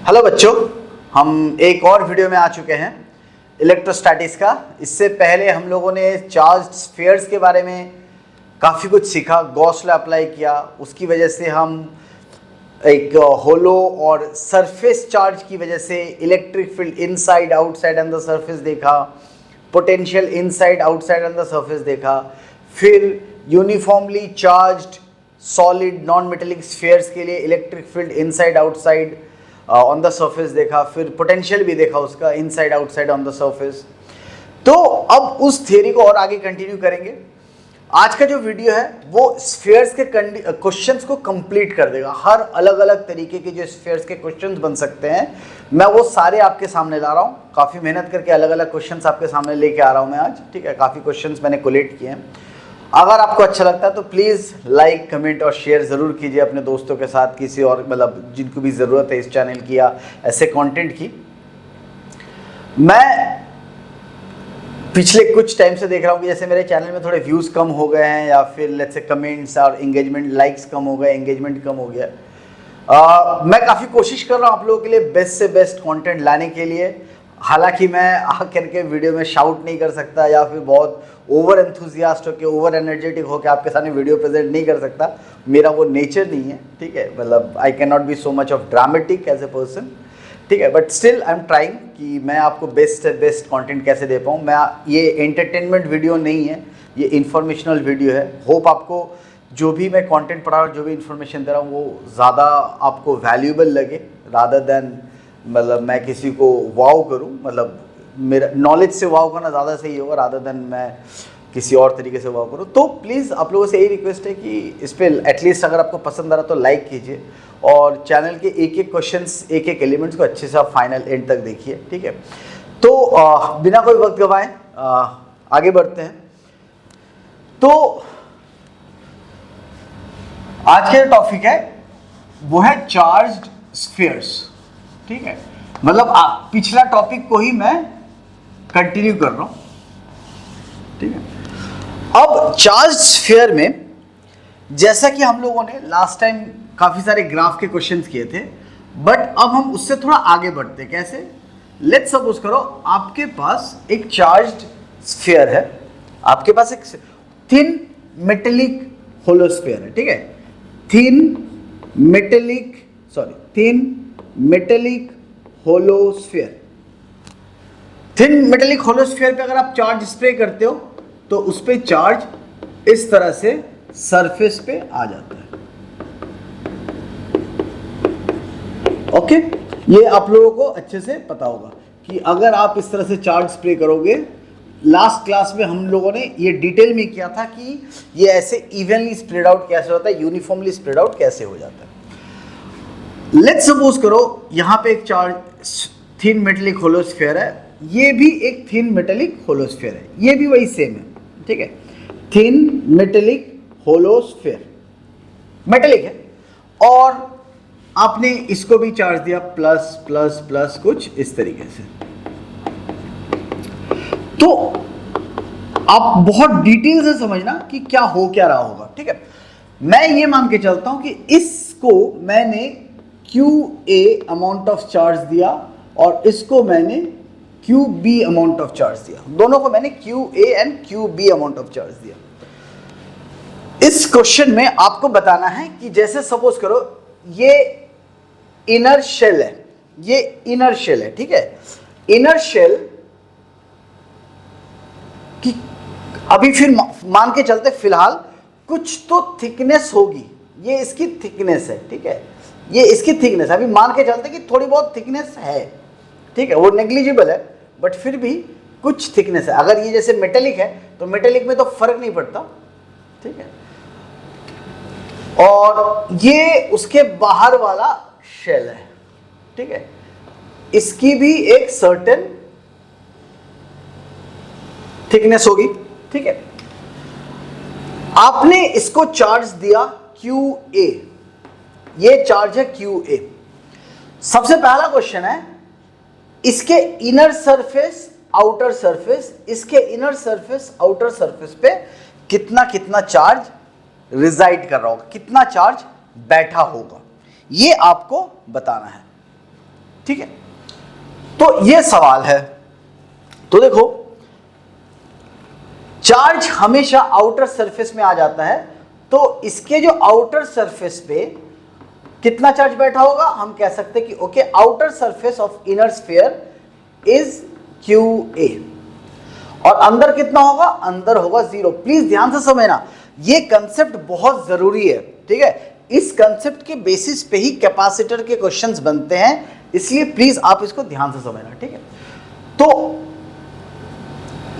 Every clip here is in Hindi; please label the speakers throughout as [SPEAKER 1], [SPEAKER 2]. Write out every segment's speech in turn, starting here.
[SPEAKER 1] हेलो बच्चों, हम एक और वीडियो में आ चुके हैं इलेक्ट्रोस्टैटिक्स का। इससे पहले हम लोगों ने चार्ज स्फीयर्स के बारे में काफ़ी कुछ सीखा, गॉस लॉ अप्लाई किया। उसकी वजह से हम एक होलो और सरफेस चार्ज की वजह से electric field inside outside on the surface देखा, potential inside outside on the surface देखा। फिर uniformly charged solid non metallic spheres के लिए electric field inside outside on the surface देखा। फिर पोटेंशियल भी देखा उसका, inside outside on the surface. तो अब उस थियरी को और आगे कंटिन्यू करेंगे। आज का जो वीडियो है वो स्फीयर्स के क्वेश्चंस को कंप्लीट कर देगा। हर अलग अलग तरीके के जो स्फीयर्स के क्वेश्चंस बन सकते हैं, मैं वो सारे आपके सामने ला रहा हूँ। काफ़ी मेहनत करके अलग अलग क्वेश्चंस आपके सामने लेके आ रहा हूँ मैं आज, ठीक है। काफ़ी क्वेश्चंस मैंने कोलेक्ट किए हैं। अगर आपको अच्छा लगता है तो प्लीज़ लाइक, कमेंट और शेयर ज़रूर कीजिए अपने दोस्तों के साथ, किसी और मतलब जिनको भी ज़रूरत है इस चैनल की या ऐसे कंटेंट की। मैं पिछले कुछ टाइम से देख रहा हूँ कि जैसे मेरे चैनल में थोड़े व्यूज़ कम हो गए हैं, या फिर लेट्स से कमेंट्स और एंगेजमेंट, लाइक्स कम हो गए, एंगेजमेंट कम हो गया। मैं काफ़ी कोशिश कर रहा हूँ आप लोगों के लिए बेस्ट से बेस्ट कंटेंट लाने के लिए। हालांकि मैं आकर के वीडियो में शाउट नहीं कर सकता या फिर बहुत ओवर एंथुजियास्ट होकर, ओवर एनर्जेटिक होकर आपके सामने वीडियो प्रेजेंट नहीं कर सकता। मेरा वो नेचर नहीं है, ठीक है। मतलब I can not be so much of dramatic as a person, ठीक है। But still I am trying कि मैं आपको बेस्ट से बेस्ट कंटेंट कैसे दे पाऊँ। मैं ये एंटरटेनमेंट वीडियो नहीं है, ये इंफॉर्मेशनल वीडियो है। होप आपको जो भी मैं कंटेंट पढ़ा रहा हूँ, जो भी इंफॉर्मेशन दे रहा हूँ, वो ज़्यादा आपको वैल्यूएबल लगे रादर दैन मतलब मैं किसी को वाव करूं। मतलब मेरा नॉलेज से वाव करना ज़्यादा सही होगा रादर देन मैं किसी और तरीके से वाव करूं। तो प्लीज़ आप लोगों से यही रिक्वेस्ट है कि इस पर एटलीस्ट अगर आपको पसंद आ रहा तो लाइक कीजिए, और चैनल के एक एक क्वेश्चंस, एक एक एलिमेंट्स को अच्छे से आप फाइनल एंड तक देखिए, ठीक है। तो बिना कोई वक्त गंवाए आगे बढ़ते हैं। तो आज का जो टॉपिक है वो है चार्ज्ड स्फीयर्स, ठीक है। मतलब पिछला टॉपिक को ही मैं कंटिन्यू कर रहा हूं, ठीक है। अब चार्ज स्फीयर में जैसा कि हम लोगों ने लास्ट टाइम काफी सारे ग्राफ के क्वेश्चंस किए थे, बट अब हम उससे थोड़ा आगे बढ़ते हैं। कैसे? लेट्स सपोज करो आपके पास एक चार्ज्ड स्फीयर है, आपके पास एक थिन मेटेलिक होलोस्फीयर है, ठीक है। Thin metallic hollow sphere. Thin metallic hollow sphere पे अगर आप चार्ज स्प्रे करते हो तो उस पे चार्ज इस तरह से सरफेस पे आ जाता है। ओके, ये आप लोगों को अच्छे से पता होगा कि अगर आप इस तरह से चार्ज स्प्रे करोगे, लास्ट क्लास में हम लोगों ने ये डिटेल में किया था कि ये ऐसे इवनली स्प्रेड आउट कैसे होता है, यूनिफॉर्मली स्प्रेड आउट कैसे हो जाता है। लेट्स सपोज करो यहाँ पे एक चार्ज थिन मेटेलिक होलोस्फीयर है, ये भी एक थिन मेटेलिक होलोस्फीयर है, ये भी वही सेम है, ठीक है। थिन मेटेलिक होलोस्फीयर मेटेलिक है, और आपने इसको भी चार्ज दिया प्लस प्लस प्लस कुछ इस तरीके से। तो आप बहुत डिटेल से समझना कि क्या हो क्या रहा होगा, ठीक है। मैं ये मान के चलता हूं कि इसको मैंने QA अमाउंट ऑफ चार्ज दिया और इसको मैंने QB अमाउंट ऑफ चार्ज दिया। दोनों को मैंने QA and QB amount of charge दिया। इस क्वेश्चन में आपको बताना है कि जैसे सपोज करो ये इनर शेल है, ये इनर शेल है, ठीक है। इनर शेल की अभी फिर मान के चलते फिलहाल कुछ तो थिकनेस होगी, ये इसकी थिकनेस है, ठीक है। ये इसकी थिकनेस अभी मान के चलते कि थोड़ी बहुत थिकनेस है, ठीक है। वो नेग्लिजिबल है बट फिर भी कुछ थिकनेस है। अगर ये जैसे मेटेलिक है तो मेटेलिक में तो फर्क नहीं पड़ता, ठीक है। और ये उसके बाहर वाला शेल है, ठीक है। इसकी भी एक सर्टेन थिकनेस होगी, ठीक है। आपने इसको चार्ज दिया QA, ये चार्ज है QA। सबसे पहला क्वेश्चन है इसके इनर सरफेस आउटर सरफेस, इसके इनर सरफेस आउटर सरफेस पे कितना कितना चार्ज रिजाइड कर रहा होगा, कितना चार्ज बैठा होगा, ये आपको बताना है। ठीक है, तो ये सवाल है। तो देखो, चार्ज हमेशा आउटर सरफेस में आ जाता है, तो इसके जो आउटर सरफेस पे कितना चार्ज बैठा होगा, हम कह सकते हैं कि okay, outer surface of inner sphere is QA, और अंदर कितना होगा, अंदर होगा 0। प्लीज ध्यान से समझना, ये कंसेप्ट बहुत जरूरी है, ठीक है। इस कंसेप्ट के बेसिस पे ही कैपेसिटर के क्वेश्चंस बनते हैं, इसलिए प्लीज आप इसको ध्यान से समझना, ठीक है। तो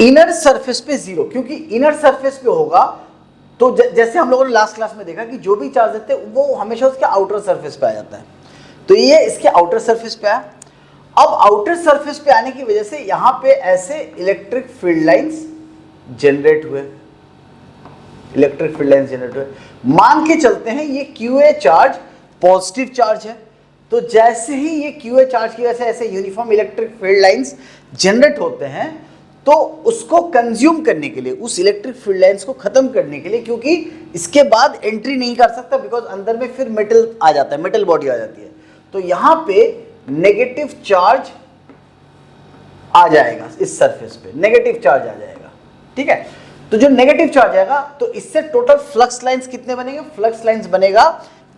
[SPEAKER 1] इनर सरफेस पे 0, क्योंकि इनर सरफेस पे होगा तो जैसे हम लोगों ने लास्ट क्लास में देखा कि जो भी चार्ज देते हैं वो हमेशा उसके आउटर सरफेस पे आ जाता है, तो ये इसके आउटर सरफेस पे आया। अब आउटर सरफेस पे आने की वजह से यहां पे ऐसे इलेक्ट्रिक फील्ड लाइंस जनरेट हुए, इलेक्ट्रिक फील्ड लाइंस जनरेट हुए। मान के चलते हैं ये QA चार्ज पॉजिटिव चार्ज है, तो जैसे ही ये QA चार्ज की वजह से ऐसे uniform electric field lines generate होते हैं, तो उसको कंज्यूम करने के लिए, उस इलेक्ट्रिक फील्ड लाइंस को खत्म करने के लिए, क्योंकि इसके बाद एंट्री नहीं कर सकता बिकॉज अंदर में फिर मेटल आ जाता है, मेटल बॉडी आ जाती है, तो यहां पे नेगेटिव चार्ज आ जाएगा, इस सरफेस पे नेगेटिव चार्ज आ जाएगा, ठीक है। तो जो नेगेटिव चार्ज आएगा तो इससे टोटल फ्लक्स लाइंस कितने बनेंगे, फ्लक्स लाइंस बनेगा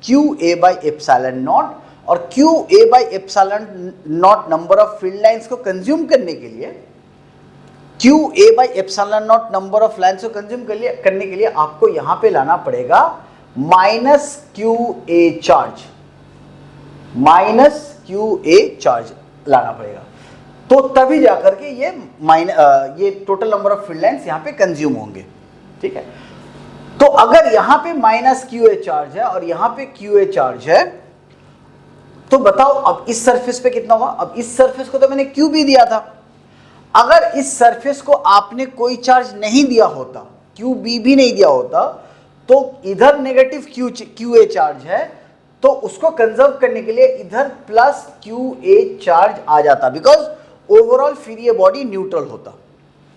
[SPEAKER 1] QA/ε0, और QA/ε0 number of field lines को कंज्यूम करने के लिए, QA/ε0 नंबर ऑफ लाइंस को कंज्यूम करने के लिए आपको यहां पे लाना पड़ेगा -QA चार्ज, -QA चार्ज लाना पड़ेगा, तो तभी जाकर के ये total number of field lines यहां पे कंज्यूम होंगे, ठीक है। तो अगर यहां पे -QA चार्ज है और यहां पे QA चार्ज है, तो बताओ अब इस सरफेस पे कितना होगा। अब इस सरफेस को तो मैंने QB दिया था, अगर इस सरफेस को आपने कोई चार्ज नहीं दिया होता, QB भी नहीं दिया होता, तो इधर नेगेटिव QA चार्ज है, तो उसको कंजर्व करने के लिए इधर +QA चार्ज आ जाता, बिकॉज ओवरऑल फिर ये बॉडी न्यूट्रल होता,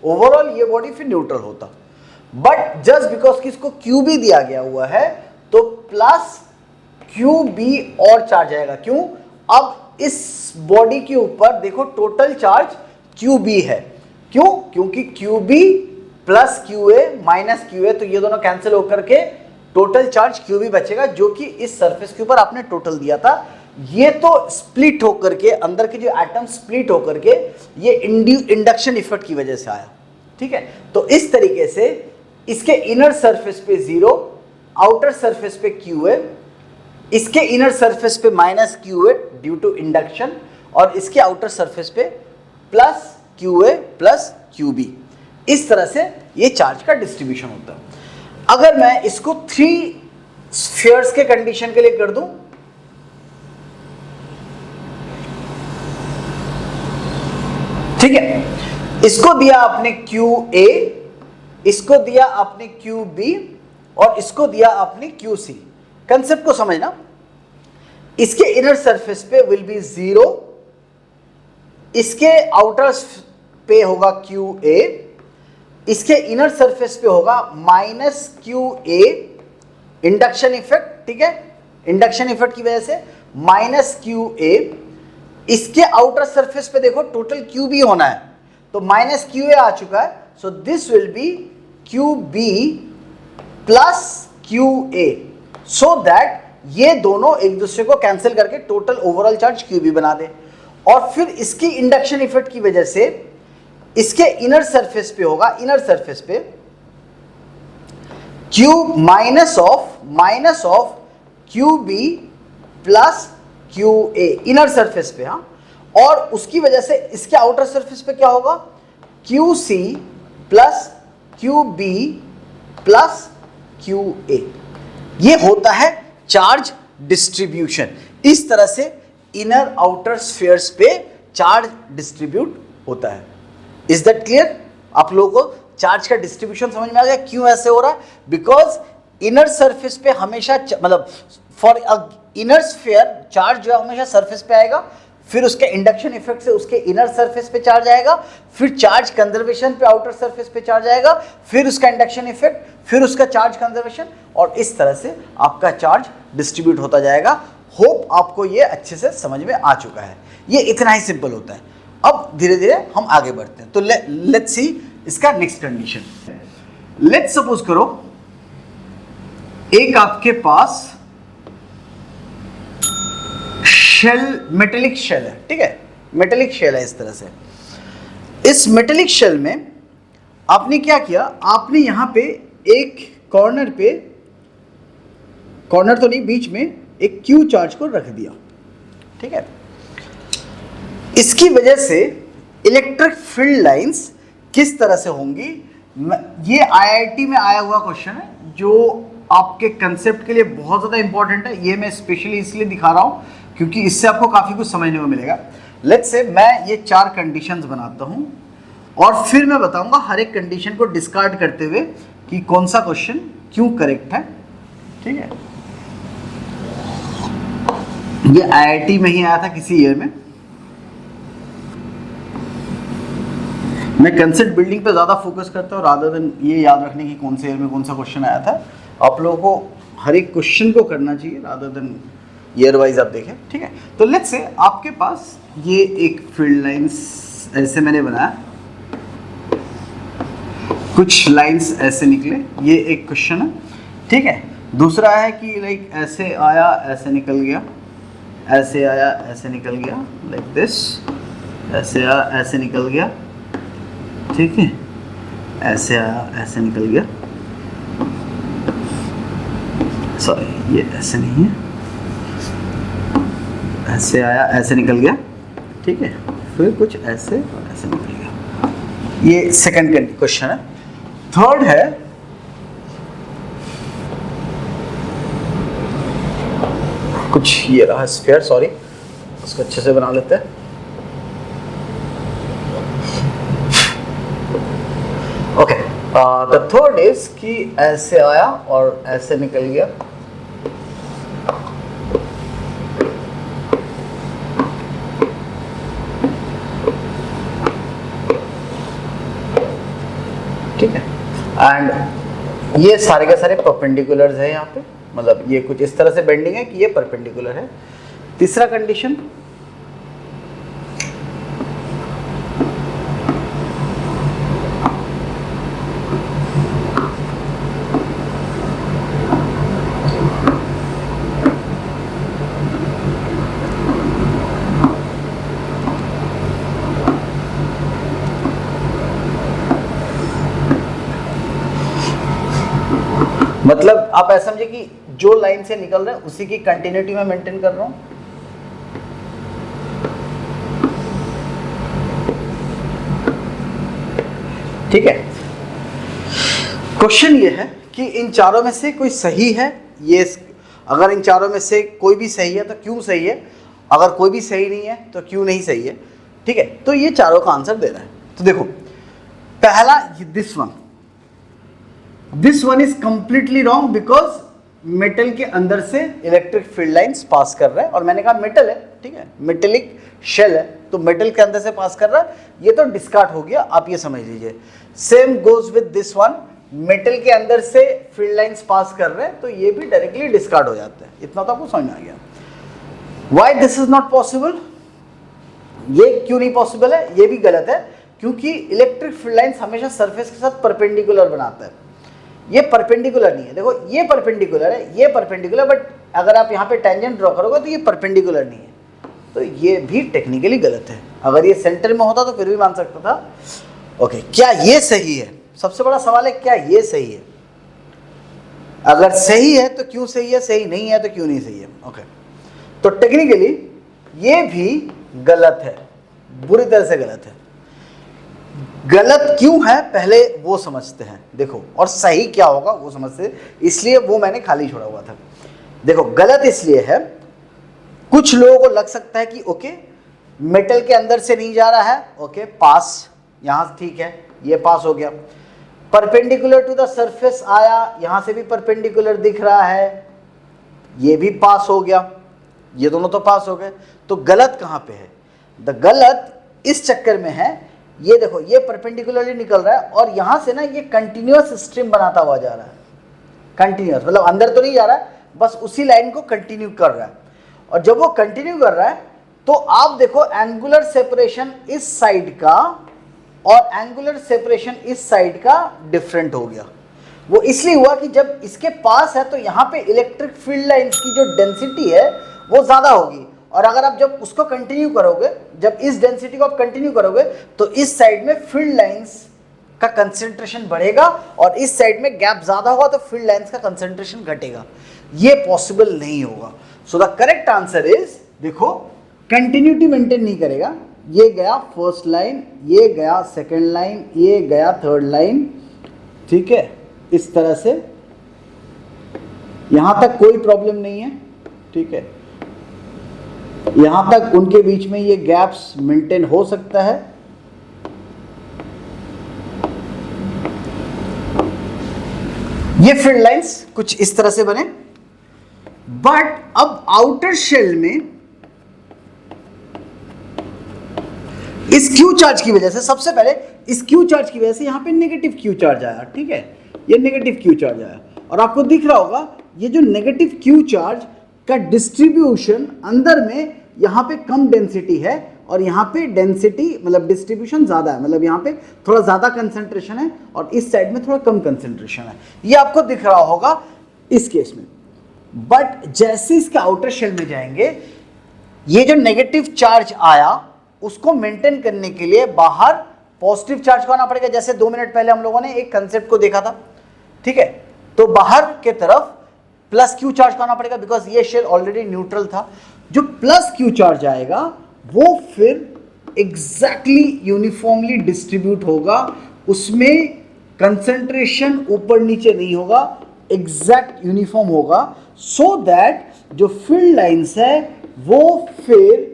[SPEAKER 1] ओवरऑल ये बॉडी फिर न्यूट्रल होता। बट जस्ट बिकॉज कि इसको QB दिया गया हुआ है, तो +QB और चार्ज आएगा। क्यों, अब इस बॉडी के ऊपर देखो टोटल चार्ज QB है, क्यों, क्योंकि QB + QA - QA, तो ये दोनों कैंसिल होकर के टोटल चार्ज QB बचेगा, जो कि इस सरफेस के ऊपर आपने टोटल दिया था। ये तो स्प्लिट होकर के, अंदर के जो एटम स्प्लिट होकर के ये इंडक्शन इफेक्ट की वजह से आया, ठीक है। तो इस तरीके से इसके इनर सरफेस पे 0, आउटर सरफेस पे QA, इसके इनर सरफेस पे -QA ड्यू टू इंडक्शन, और इसके आउटर सरफेस पे +QA + QB। इस तरह से ये चार्ज का डिस्ट्रीब्यूशन होता है। अगर मैं इसको 3 स्फीयर्स के कंडीशन के लिए कर दूं, ठीक है, इसको दिया आपने QA, इसको दिया आपने QB, और इसको दिया आपने QC। कंसेप्ट को समझना, इसके इनर सरफेस पे विल बी 0, इसके आउटर पे होगा QA, इसके इनर सरफेस पे होगा -QA, इंडक्शन इफेक्ट, ठीक है, इंडक्शन इफेक्ट की वजह से -QA। इसके आउटर सरफेस पे देखो टोटल QB होना है, तो -QA आ चुका है, so this will B QB + QA, so that ये दोनों एक दूसरे को कैंसिल करके टोटल ओवरऑल चार्ज QB बना दे। और फिर इसकी इंडक्शन इफेक्ट की वजह से इसके इनर सरफेस पे होगा, इनर सरफेस पे Q minus of QB + QA inner surface पे, हाँ, और उसकी वजह से इसके आउटर सरफेस पे क्या होगा, QC + QB + QA। ये होता है चार्ज डिस्ट्रीब्यूशन। इस तरह से इनर आउटर स्फीयर्स पे चार्ज डिस्ट्रीब्यूट होता है। Is that clear? आप लोगों को चार्ज का डिस्ट्रीब्यूशन समझ में आ गया क्यों ऐसे हो रहा है? बिकॉज इनर सरफेस पे हमेशा मतलब फॉर इनर स्फीयर चार्ज जो है हमेशा सरफेस पे आएगा, फिर उसके इंडक्शन इफेक्ट से उसके इनर सरफेस पे चार्ज आएगा, फिर चार्ज कंजर्वेशन पे आउटर सरफेस पे चार्ज आएगा, फिर उसका इंडक्शन इफेक्ट, फिर उसका चार्ज कंजर्वेशन, और इस तरह से आपका चार्ज डिस्ट्रीब्यूट होता जाएगा होप आपको ये अच्छे से समझ में आ चुका है। ये इतना ही सिंपल होता है। अब धीरे धीरे हम आगे बढ़ते हैं। तो लेट्स सी इसका नेक्स्ट कंडीशन। लेट्स सपोज करो एक आपके पास शेल, मेटेलिक शेल है, ठीक है, मेटेलिक शेल है इस तरह से। इस मेटेलिक शेल में आपने क्या किया, आपने यहां पे एक कॉर्नर पे, कॉर्नर तो नहीं, बीच में एक क्यू चार्ज को रख दिया, ठीक है। इसकी वजह से इलेक्ट्रिक फील्ड लाइंस किस तरह से होंगी, ये आईआईटी में आया हुआ क्वेश्चन है जो आपके कंसेप्ट के लिए बहुत ज़्यादा इंपॉर्टेंट है। ये मैं स्पेशली इसलिए दिखा रहा हूँ क्योंकि इससे आपको काफ़ी कुछ समझने को मिलेगा। लेट्स से मैं ये 4 कंडीशंस बनाता हूँ और फिर मैं बताऊंगा हर एक कंडीशन को डिस्कार्ड करते हुए कि कौन सा क्वेश्चन क्यों करेक्ट है, ठीक है। ये आईआईटी में ही आया था किसी ईयर में। मैं कंसेप्ट बिल्डिंग पे ज़्यादा फोकस करता हूँ रादर देन ये याद रखने की कौन से ईयर में कौन सा क्वेश्चन आया था। आप लोगों को हर एक क्वेश्चन को करना चाहिए रादर देन ईयर वाइज आप देखें, ठीक है। तो लेट्स से आपके पास ये एक फील्ड लाइंस ऐसे मैंने बनाया, कुछ लाइंस ऐसे निकले, ये एक क्वेश्चन है, ठीक है। दूसरा है कि लाइक ऐसे आया ऐसे निकल गया, ऐसे आया ऐसे निकल गया, लाइक दिस, ऐसे आया ऐसे निकल गया, ठीक है, ऐसे आया ऐसे निकल गया, सॉरी ये ऐसे नहीं है, ऐसे आया ऐसे निकल गया, ठीक है, फिर कुछ ऐसे और ऐसे निकल गया। ये सेकंड क्वेश्चन है। थर्ड है कुछ ये रहा स्फीयर, सॉरी उसको अच्छे से बना लेते हैं। ओके, द थर्ड इज कि ऐसे आया और ऐसे निकल गया, ठीक है। एंड ये सारे के सारे परपेंडिकुलर्स है यहाँ पे, मतलब ये कुछ इस तरह से बेंडिंग है कि ये परपेंडिकुलर है। तीसरा कंडीशन, मतलब आप ऐसा समझे कि जो लाइन से निकल रहा है उसी की कंटिन्यूटी में मेंटेन कर रहा हूं, ठीक है। क्वेश्चन ये है कि इन चारों में से कोई सही है, ये अगर इन चारों में से कोई भी सही है तो क्यों सही है, अगर कोई भी सही नहीं है तो क्यों नहीं सही है, ठीक है। तो ये चारों का आंसर देना है। तो देखो पहला this one is completely wrong because metal के अंदर से इलेक्ट्रिक फील्ड लाइंस पास कर रहा है, और मैंने कहा मेटल है, ठीक है, मेटेलिक शेल है तो मेटल के अंदर से पास कर रहा है, ये तो डिस्कार्ड हो गया, आप ये समझ लीजिए। Same goes with this one, metal के अंदर से फील्ड लाइंस पास कर रहे हैं तो ये भी डायरेक्टली डिस्कार्ड हो जाते हैं। इतना तो आपको समझ में आ गया। Why this is not possible, ये क्यों नहीं पॉसिबल है, ये भी गलत है क्योंकि इलेक्ट्रिक फील्ड लाइंस हमेशा सरफेस के साथ परपेंडिकुलर बनाता है, ये परपेंडिकुलर नहीं है। देखो ये परपेंडिकुलर है, ये परपेंडिकुलर, बट अगर आप यहाँ पे टेंजेंट ड्रॉ करोगे तो ये परपेंडिकुलर नहीं है, तो ये भी टेक्निकली गलत है। अगर ये सेंटर में होता तो फिर भी मान सकता था। ओके, क्या ये सही है, सबसे बड़ा सवाल है क्या ये सही है। अगर सही है तो क्यों सही है, सही नहीं है तो क्यों नहीं सही है। ओके, तो टेक्निकली ये भी गलत है, बुरी तरह से गलत है। गलत क्यों है पहले वो समझते हैं, देखो, और सही क्या होगा वो समझते, इसलिए वो मैंने खाली छोड़ा हुआ था। देखो गलत इसलिए है, कुछ लोगों को लग सकता है कि ओके मेटल के अंदर से नहीं जा रहा है, ओके पास, यहाँ ठीक है, ये पास हो गया। परपेंडिकुलर टू द सरफेस आया, यहाँ से भी परपेंडिकुलर दिख रहा है, ये भी पास हो गया, ये दोनों तो पास हो गए। तो गलत कहाँ पे है, द गलत इस चक्कर में है, ये देखो ये परपेंडिकुलरली निकल रहा है और यहाँ से ना ये कंटिन्यूअस स्ट्रीम बनाता हुआ जा रहा है, कंटिन्यूअस मतलब अंदर तो नहीं जा रहा है, बस उसी लाइन को कंटिन्यू कर रहा है। और जब वो कंटिन्यू कर रहा है तो आप देखो एंगुलर सेपरेशन इस साइड का और एंगुलर सेपरेशन इस साइड का डिफरेंट हो गया। वो इसलिए हुआ कि जब इसके पास है तो यहाँ पे इलेक्ट्रिक फील्ड लाइंस की जो डेंसिटी है वो ज़्यादा होगी, और अगर आप जब उसको कंटिन्यू करोगे, जब इस डेंसिटी को आप कंटिन्यू करोगे तो इस साइड में फील्ड लाइंस का कंसेंट्रेशन बढ़ेगा और इस साइड में गैप ज़्यादा होगा तो फील्ड लाइंस का कंसेंट्रेशन घटेगा। ये पॉसिबल नहीं होगा। So the correct answer is, देखो कंटिन्यूटी मेंटेन नहीं करेगा, ये गया फर्स्ट लाइन, ये गया सेकंड लाइन, ये गया थर्ड लाइन, ठीक है, इस तरह से यहां तक कोई प्रॉब्लम नहीं है, ठीक है, यहां तक उनके बीच में ये गैप्स मेंटेन हो सकता है। ये फील्ड लाइंस कुछ इस तरह से बने, बट अब आउटर शेल में इस क्यू चार्ज की वजह से, सबसे पहले इस क्यू चार्ज की वजह से यहां पे नेगेटिव क्यू चार्ज आया, ठीक है, ये नेगेटिव क्यू चार्ज आया, और आपको दिख रहा होगा ये जो नेगेटिव क्यू चार्ज का डिस्ट्रीब्यूशन अंदर में यहां पे कम डेंसिटी है और यहां पे डेंसिटी मतलब डिस्ट्रीब्यूशन ज्यादा है, मतलब यहां पे थोड़ा ज्यादा कंसंट्रेशन है और इस साइड में थोड़ा कम कंसंट्रेशन है, ये आपको दिख रहा होगा इस केस में। बट जैसे इसके आउटर शेल में जाएंगे, ये जो नेगेटिव चार्ज आया उसको मेंटेन करने के लिए बाहर पॉजिटिव चार्ज को आना पड़ेगा। जैसे 2 मिनट पहले हम लोगों ने एक कंसेप्ट को देखा था, ठीक है, तो बाहर के तरफ प्लस क्यू चार्ज को आना पड़ेगा बिकॉज ये शेल ऑलरेडी न्यूट्रल था। जो प्लस क्यू चार्ज आएगा वो फिर एग्जैक्टली यूनिफॉर्मली डिस्ट्रीब्यूट होगा, उसमें कंसंट्रेशन ऊपर नीचे नहीं होगा, एग्जैक्ट यूनिफॉर्म होगा, सो दैट जो फील्ड लाइंस है वो फिर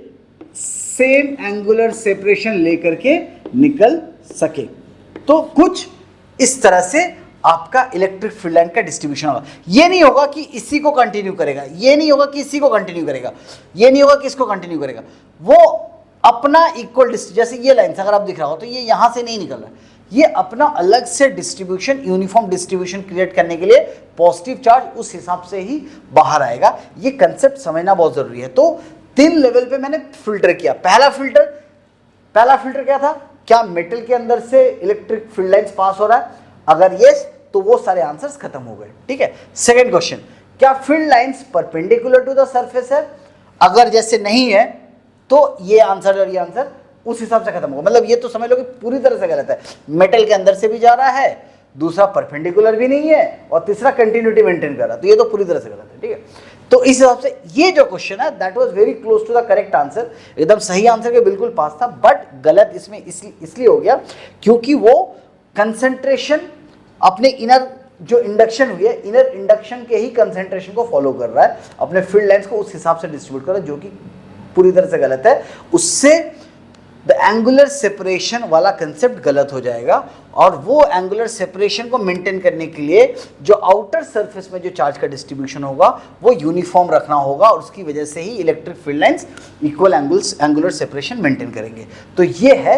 [SPEAKER 1] सेम एंगुलर सेपरेशन लेकर के निकल सके। तो कुछ इस तरह से आपका इलेक्ट्रिक फील्ड लाइन का डिस्ट्रीब्यूशन होगा। ये नहीं होगा कि इसी को कंटिन्यू करेगा, ये नहीं होगा कि इसी को कंटिन्यू करेगा, ये नहीं होगा कि इसको कंटिन्यू करेगा, वो अपना इक्वल जैसे ये लाइन अगर आप दिख रहा हो तो ये यहां से नहीं निकल रहा है, ये अपना अलग से डिस्ट्रीब्यूशन, यूनिफॉर्म डिस्ट्रीब्यूशन क्रिएट करने के लिए पॉजिटिव चार्ज उस हिसाब से ही बाहर आएगा। ये कंसेप्ट समझना बहुत जरूरी है। तो 3 लेवल पे मैंने फिल्टर किया। पहला फिल्टर क्या था, क्या मेटल के अंदर से इलेक्ट्रिक फील्ड लाइंस पास हो रहा है, अगर यस तो वो सारे आंसर्स खत्म हो गए, ठीक है। सेकंड क्वेश्चन, क्या field lines perpendicular to the surface है, अगर जैसे नहीं है तो ये आंसर और ये आंसर उस हिसाब से खत्म होगा। मतलब ये तो समझ लो कि पूरी तरह से गलत है, मेटल के अंदर से भी जा रहा है, दूसरा परपेंडिकुलर भी नहीं है और तीसरा कंटिन्यूटी मेंटेन कर रहा है, तो ये तो पूरी तरह से गलत है, ठीक है। तो इस हिसाब से ये जो क्वेश्चन है that was very close to the correct answer, एकदम सही आंसर के बिल्कुल पास था, बट गलत इसमें इसलिए हो गया क्योंकि वो कंसंट्रेशन अपने इनर जो इंडक्शन हुई है, इनर इंडक्शन के ही कंसंट्रेशन को फॉलो कर रहा है, अपने फील्ड लाइंस को उस हिसाब से डिस्ट्रीब्यूट कर रहा है, जो कि पूरी तरह से गलत है। उससे द एंगुलर सेपरेशन वाला कंसेप्ट गलत हो जाएगा, और वो एंगुलर सेपरेशन को मेंटेन करने के लिए जो आउटर सरफेस में जो चार्ज का डिस्ट्रीब्यूशन होगा वो यूनिफॉर्म रखना होगा, और उसकी वजह से ही electric field lines equal angular separation maintain करेंगे। तो ये है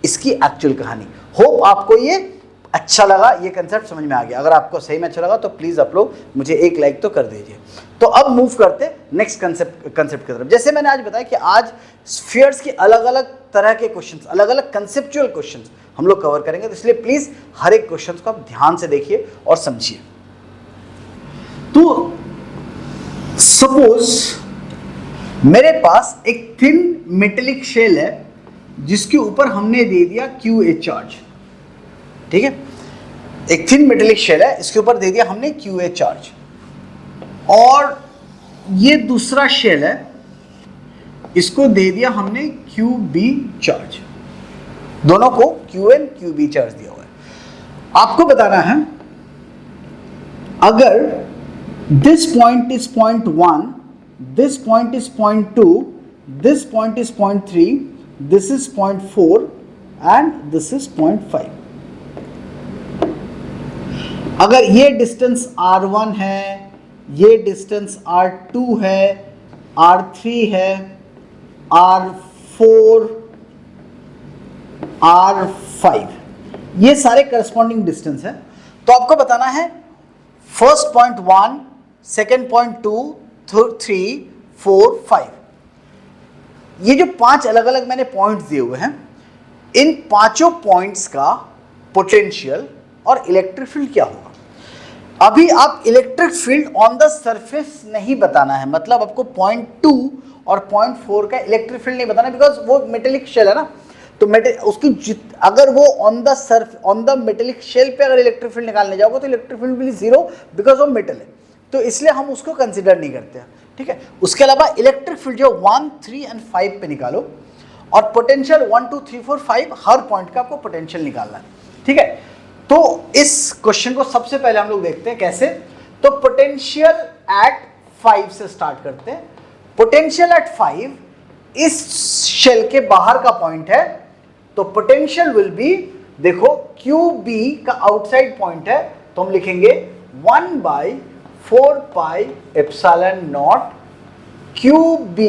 [SPEAKER 1] इसकी एक्चुअल कहानी। होप आपको ये अच्छा लगा, ये कंसेप्ट समझ में आ गया। अगर आपको सही में अच्छा लगा तो प्लीज आप लोग मुझे एक लाइक तो कर दीजिए। तो अब मूव करते नेक्स्ट कंसेप्ट की तरफ। जैसे मैंने आज बताया कि आज स्फीयर्स की अलग अलग तरह के क्वेश्चंस, अलग अलग कंसेप्चुअल क्वेश्चंस हम लोग कवर करेंगे, तो इसलिए प्लीज हर एक क्वेश्चंस को आप ध्यान से देखिए और समझिए। तो सपोज मेरे पास एक थिन मेटेलिक शेल है जिसके ऊपर हमने दे दिया QA चार्ज, ठीक है, एक थिन मेटेलिक शेल है, इसके ऊपर दे दिया हमने QA चार्ज, और ये दूसरा शेल है, इसको दे दिया हमने QB चार्ज, दोनों को QN QB चार्ज दिया हुआ है। आपको बताना है अगर this point is point 1, this point is point 2, this point is point 3, this is point 4 and this is point 5। अगर ये डिस्टेंस R1 है, ये डिस्टेंस R2 है, R3 है, R4, R5, ये सारे करस्पॉन्डिंग डिस्टेंस है, तो आपको बताना है फर्स्ट पॉइंट 1, सेकेंड पॉइंट 2, 3, 4 5, ये जो 5 अलग अलग मैंने पॉइंट्स दिए हुए हैं, इन पांचों पॉइंट्स का पोटेंशियल और इलेक्ट्रिक फील्ड क्या होगा। अभी आप electric field on the surface नहीं बताना है, मतलब आपको पॉइंट 2 और पॉइंट 4 का इलेक्ट्रिक फील्ड नहीं बताना, बिकॉज वो मेटेलिक शेल है ना, तो उसकी अगर वो ऑन द मेटेलिक शेल पे अगर इलेक्ट्रिक फील्ड निकालने जाओगे तो electric field will zero, because वो मेटल है, तो इसलिए हम उसको कंसिडर नहीं करते हैं, ठीक है। उसके अलावा इलेक्ट्रिक फील्ड जो 1 3 एंड 5 पे निकालो, और पोटेंशियल 1 2 3 4 5 हर पॉइंट का आपको पोटेंशियल निकालना है, ठीक है। तो इस क्वेश्चन को सबसे पहले हम लोग देखते हैं कैसे। तो पोटेंशियल एट 5 से स्टार्ट करते हैं। पोटेंशियल एट 5 इस शेल के बाहर का पॉइंट है, तो पोटेंशियल विल बी, देखो QB का आउटसाइड पॉइंट है, तो हम लिखेंगे 1/4 pi epsilon naught QB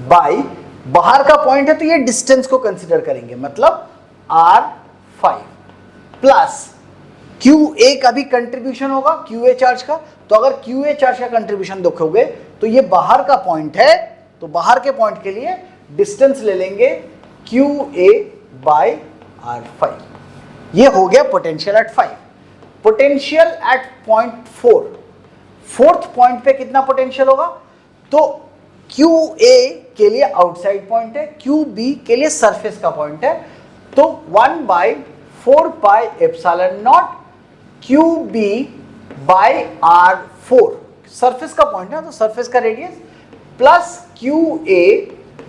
[SPEAKER 1] by, बाहर का पॉइंट है तो ये डिस्टेंस को कंसीडर करेंगे, मतलब R5 प्लस QA का भी कंट्रीब्यूशन होगा, QA चार्ज का, तो अगर QA चार्ज का कंट्रीब्यूशन देखोगे तो ये बाहर का पॉइंट है, तो बाहर के पॉइंट के लिए डिस्टेंस ले लेंगे QA बाई R5। ये हो गया potential at 5। Potential at point 4, fourth point पे कितना पोटेंशियल होगा, तो QA के लिए आउटसाइड पॉइंट है, QB के लिए सरफेस का पॉइंट है, तो 1/4 pi epsilon naught QB by R4, surface का पॉइंट है तो सरफेस का radius, plus QA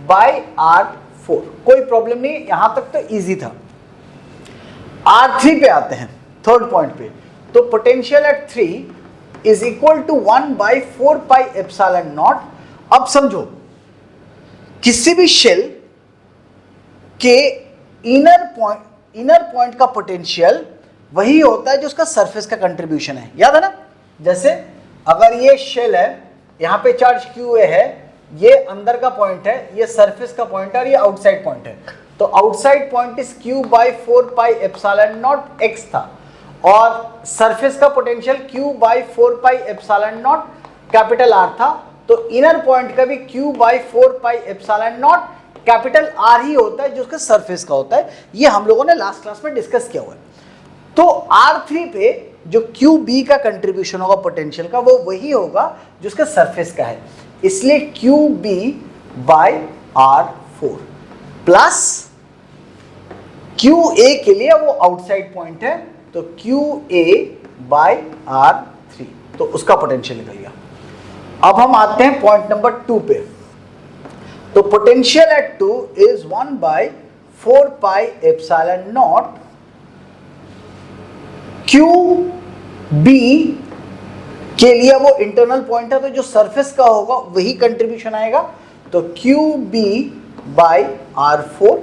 [SPEAKER 1] by R4। कोई प्रॉब्लम नहीं, यहां तक तो इजी था। R3 पे आते हैं, थर्ड पॉइंट पे, तो potential at 3 is equal to 1/4 pi epsilon naught. अब समझो, किसी भी शेल के इनर पॉइंट का पोटेंशियल वही होता है जो उसका सरफेस का कंट्रीब्यूशन है, याद है ना। जैसे अगर ये शेल है, यहां पे चार्ज QA है, ये अंदर का पॉइंट है, ये सरफेस का पॉइंट है और ये आउटसाइड पॉइंट है, तो outside point is Q/4 pi epsilon not x था, और सरफेस का पोटेंशियल Q/4 पाई एप्सिलॉन नॉट कैपिटल R था, तो इनर पॉइंट का भी Q/4 पाई एप्सिलॉन नॉट कैपिटल R ही होता है जो उसके सरफेस का होता है। ये हम लोगों ने लास्ट क्लास में डिस्कस किया हुआ है। तो R3 पे जो QB का कंट्रीब्यूशन होगा पोटेंशियल का, वो वही होगा जो उसका सरफेस का है, इसलिए QB by R4 plus QA के लिए वो आउटसाइड पॉइंट है, तो QA बाई R3, तो उसका पोटेंशियल निकल गया। अब हम आते हैं पॉइंट नंबर 2 पे। तो potential eight 2 is 1/4 pi epsilon naught QB के लिए वो इंटरनल पॉइंट है, तो जो सरफेस का होगा वही कंट्रीब्यूशन आएगा, तो QB by R4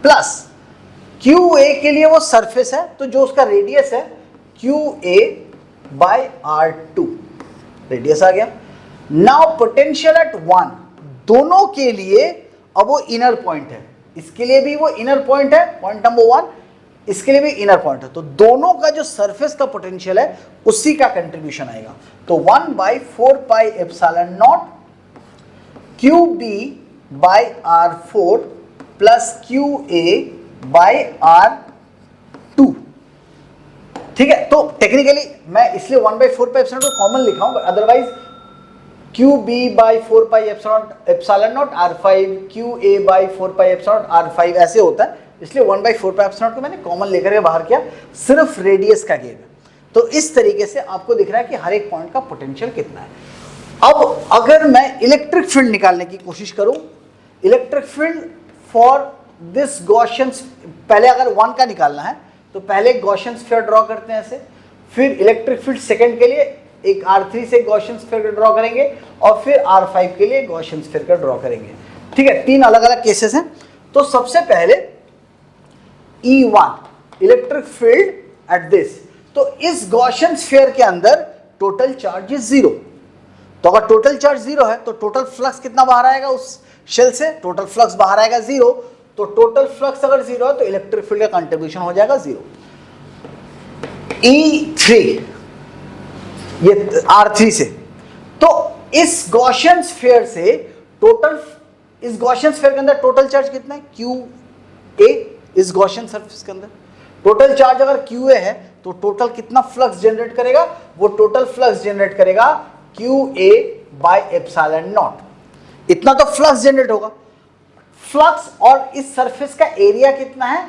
[SPEAKER 1] plus QA के लिए वो सरफेस है, तो जो उसका रेडियस है QA बाई R2, रेडियस आ गया। नाउ पोटेंशियल एट 1, दोनों के लिए अब वो इनर पॉइंट है, इसके लिए भी वो इनर पॉइंट है, पॉइंट नंबर 1, इसके लिए भी इनर पॉइंट है, तो दोनों का जो सरफेस का पोटेंशियल है उसी का कंट्रीब्यूशन आएगा, तो 1/4 pi epsilon naught QB by R4 plus QA by R2, ठीक है। तो टेक्निकली मैं इसलिए 1/4 पाई एप्सिलॉन को कॉमन लिखा हूं, otherwise QB/4 pi epsilon not R5, QA/4 pi epsilon R5 ऐसे होता है, इसलिए 1/4 पाई एप्सिलॉन को मैंने कॉमन लेकर के बाहर किया, सिर्फ रेडियस का गेन है। तो इस तरीके से आपको दिख रहा है कि हर एक पॉइंट का पोटेंशियल कितना है। अब अगर मैं इलेक्ट्रिक फील्ड निकालने की कोशिश करूं, electric field for this Gaussian, पहले अगर 1 का निकालना है तो पहले गॉसियन स्फीयर ड्रॉ करते हैं ऐसे, फिर इलेक्ट्रिक फील्ड सेकंड के लिए एक R3 से गॉसियन स्फीयर ड्रॉ करेंगे, और फिर R5 के लिए गॉसियन स्फीयर का ड्रॉ करेंगे, ठीक है। 3 अलग अलग केसेस हैं। तो सबसे पहले E1 electric field at this, तो इस गॉसियन स्फीयर के अंदर टोटल चार्ज इज 0, तो अगर टोटल चार्ज 0 है तो टोटल फ्लक्स कितना बाहर आएगा उस शेल से, टोटल फ्लक्स बाहर आएगा 0, तो टोटल फ्लक्स अगर 0 है तो इलेक्ट्रिक फील्ड का कंट्रीब्यूशन हो जाएगा 0। E3 ये R3 से, तो इस गॉसियन स्फीयर से टोटल, इस गॉसियन स्फीयर के अंदर टोटल चार्ज कितना है, क्यू ए। इस गॉसियन सरफेस के अंदर टोटल चार्ज अगर क्यू ए है तो टोटल कितना फ्लक्स जनरेट करेगा, वो टोटल फ्लक्स जनरेट करेगा Q A by epsilon not. इतना तो फ्लक्स जनरेट होगा। फ्लक्स और इस सरफेस का एरिया कितना है,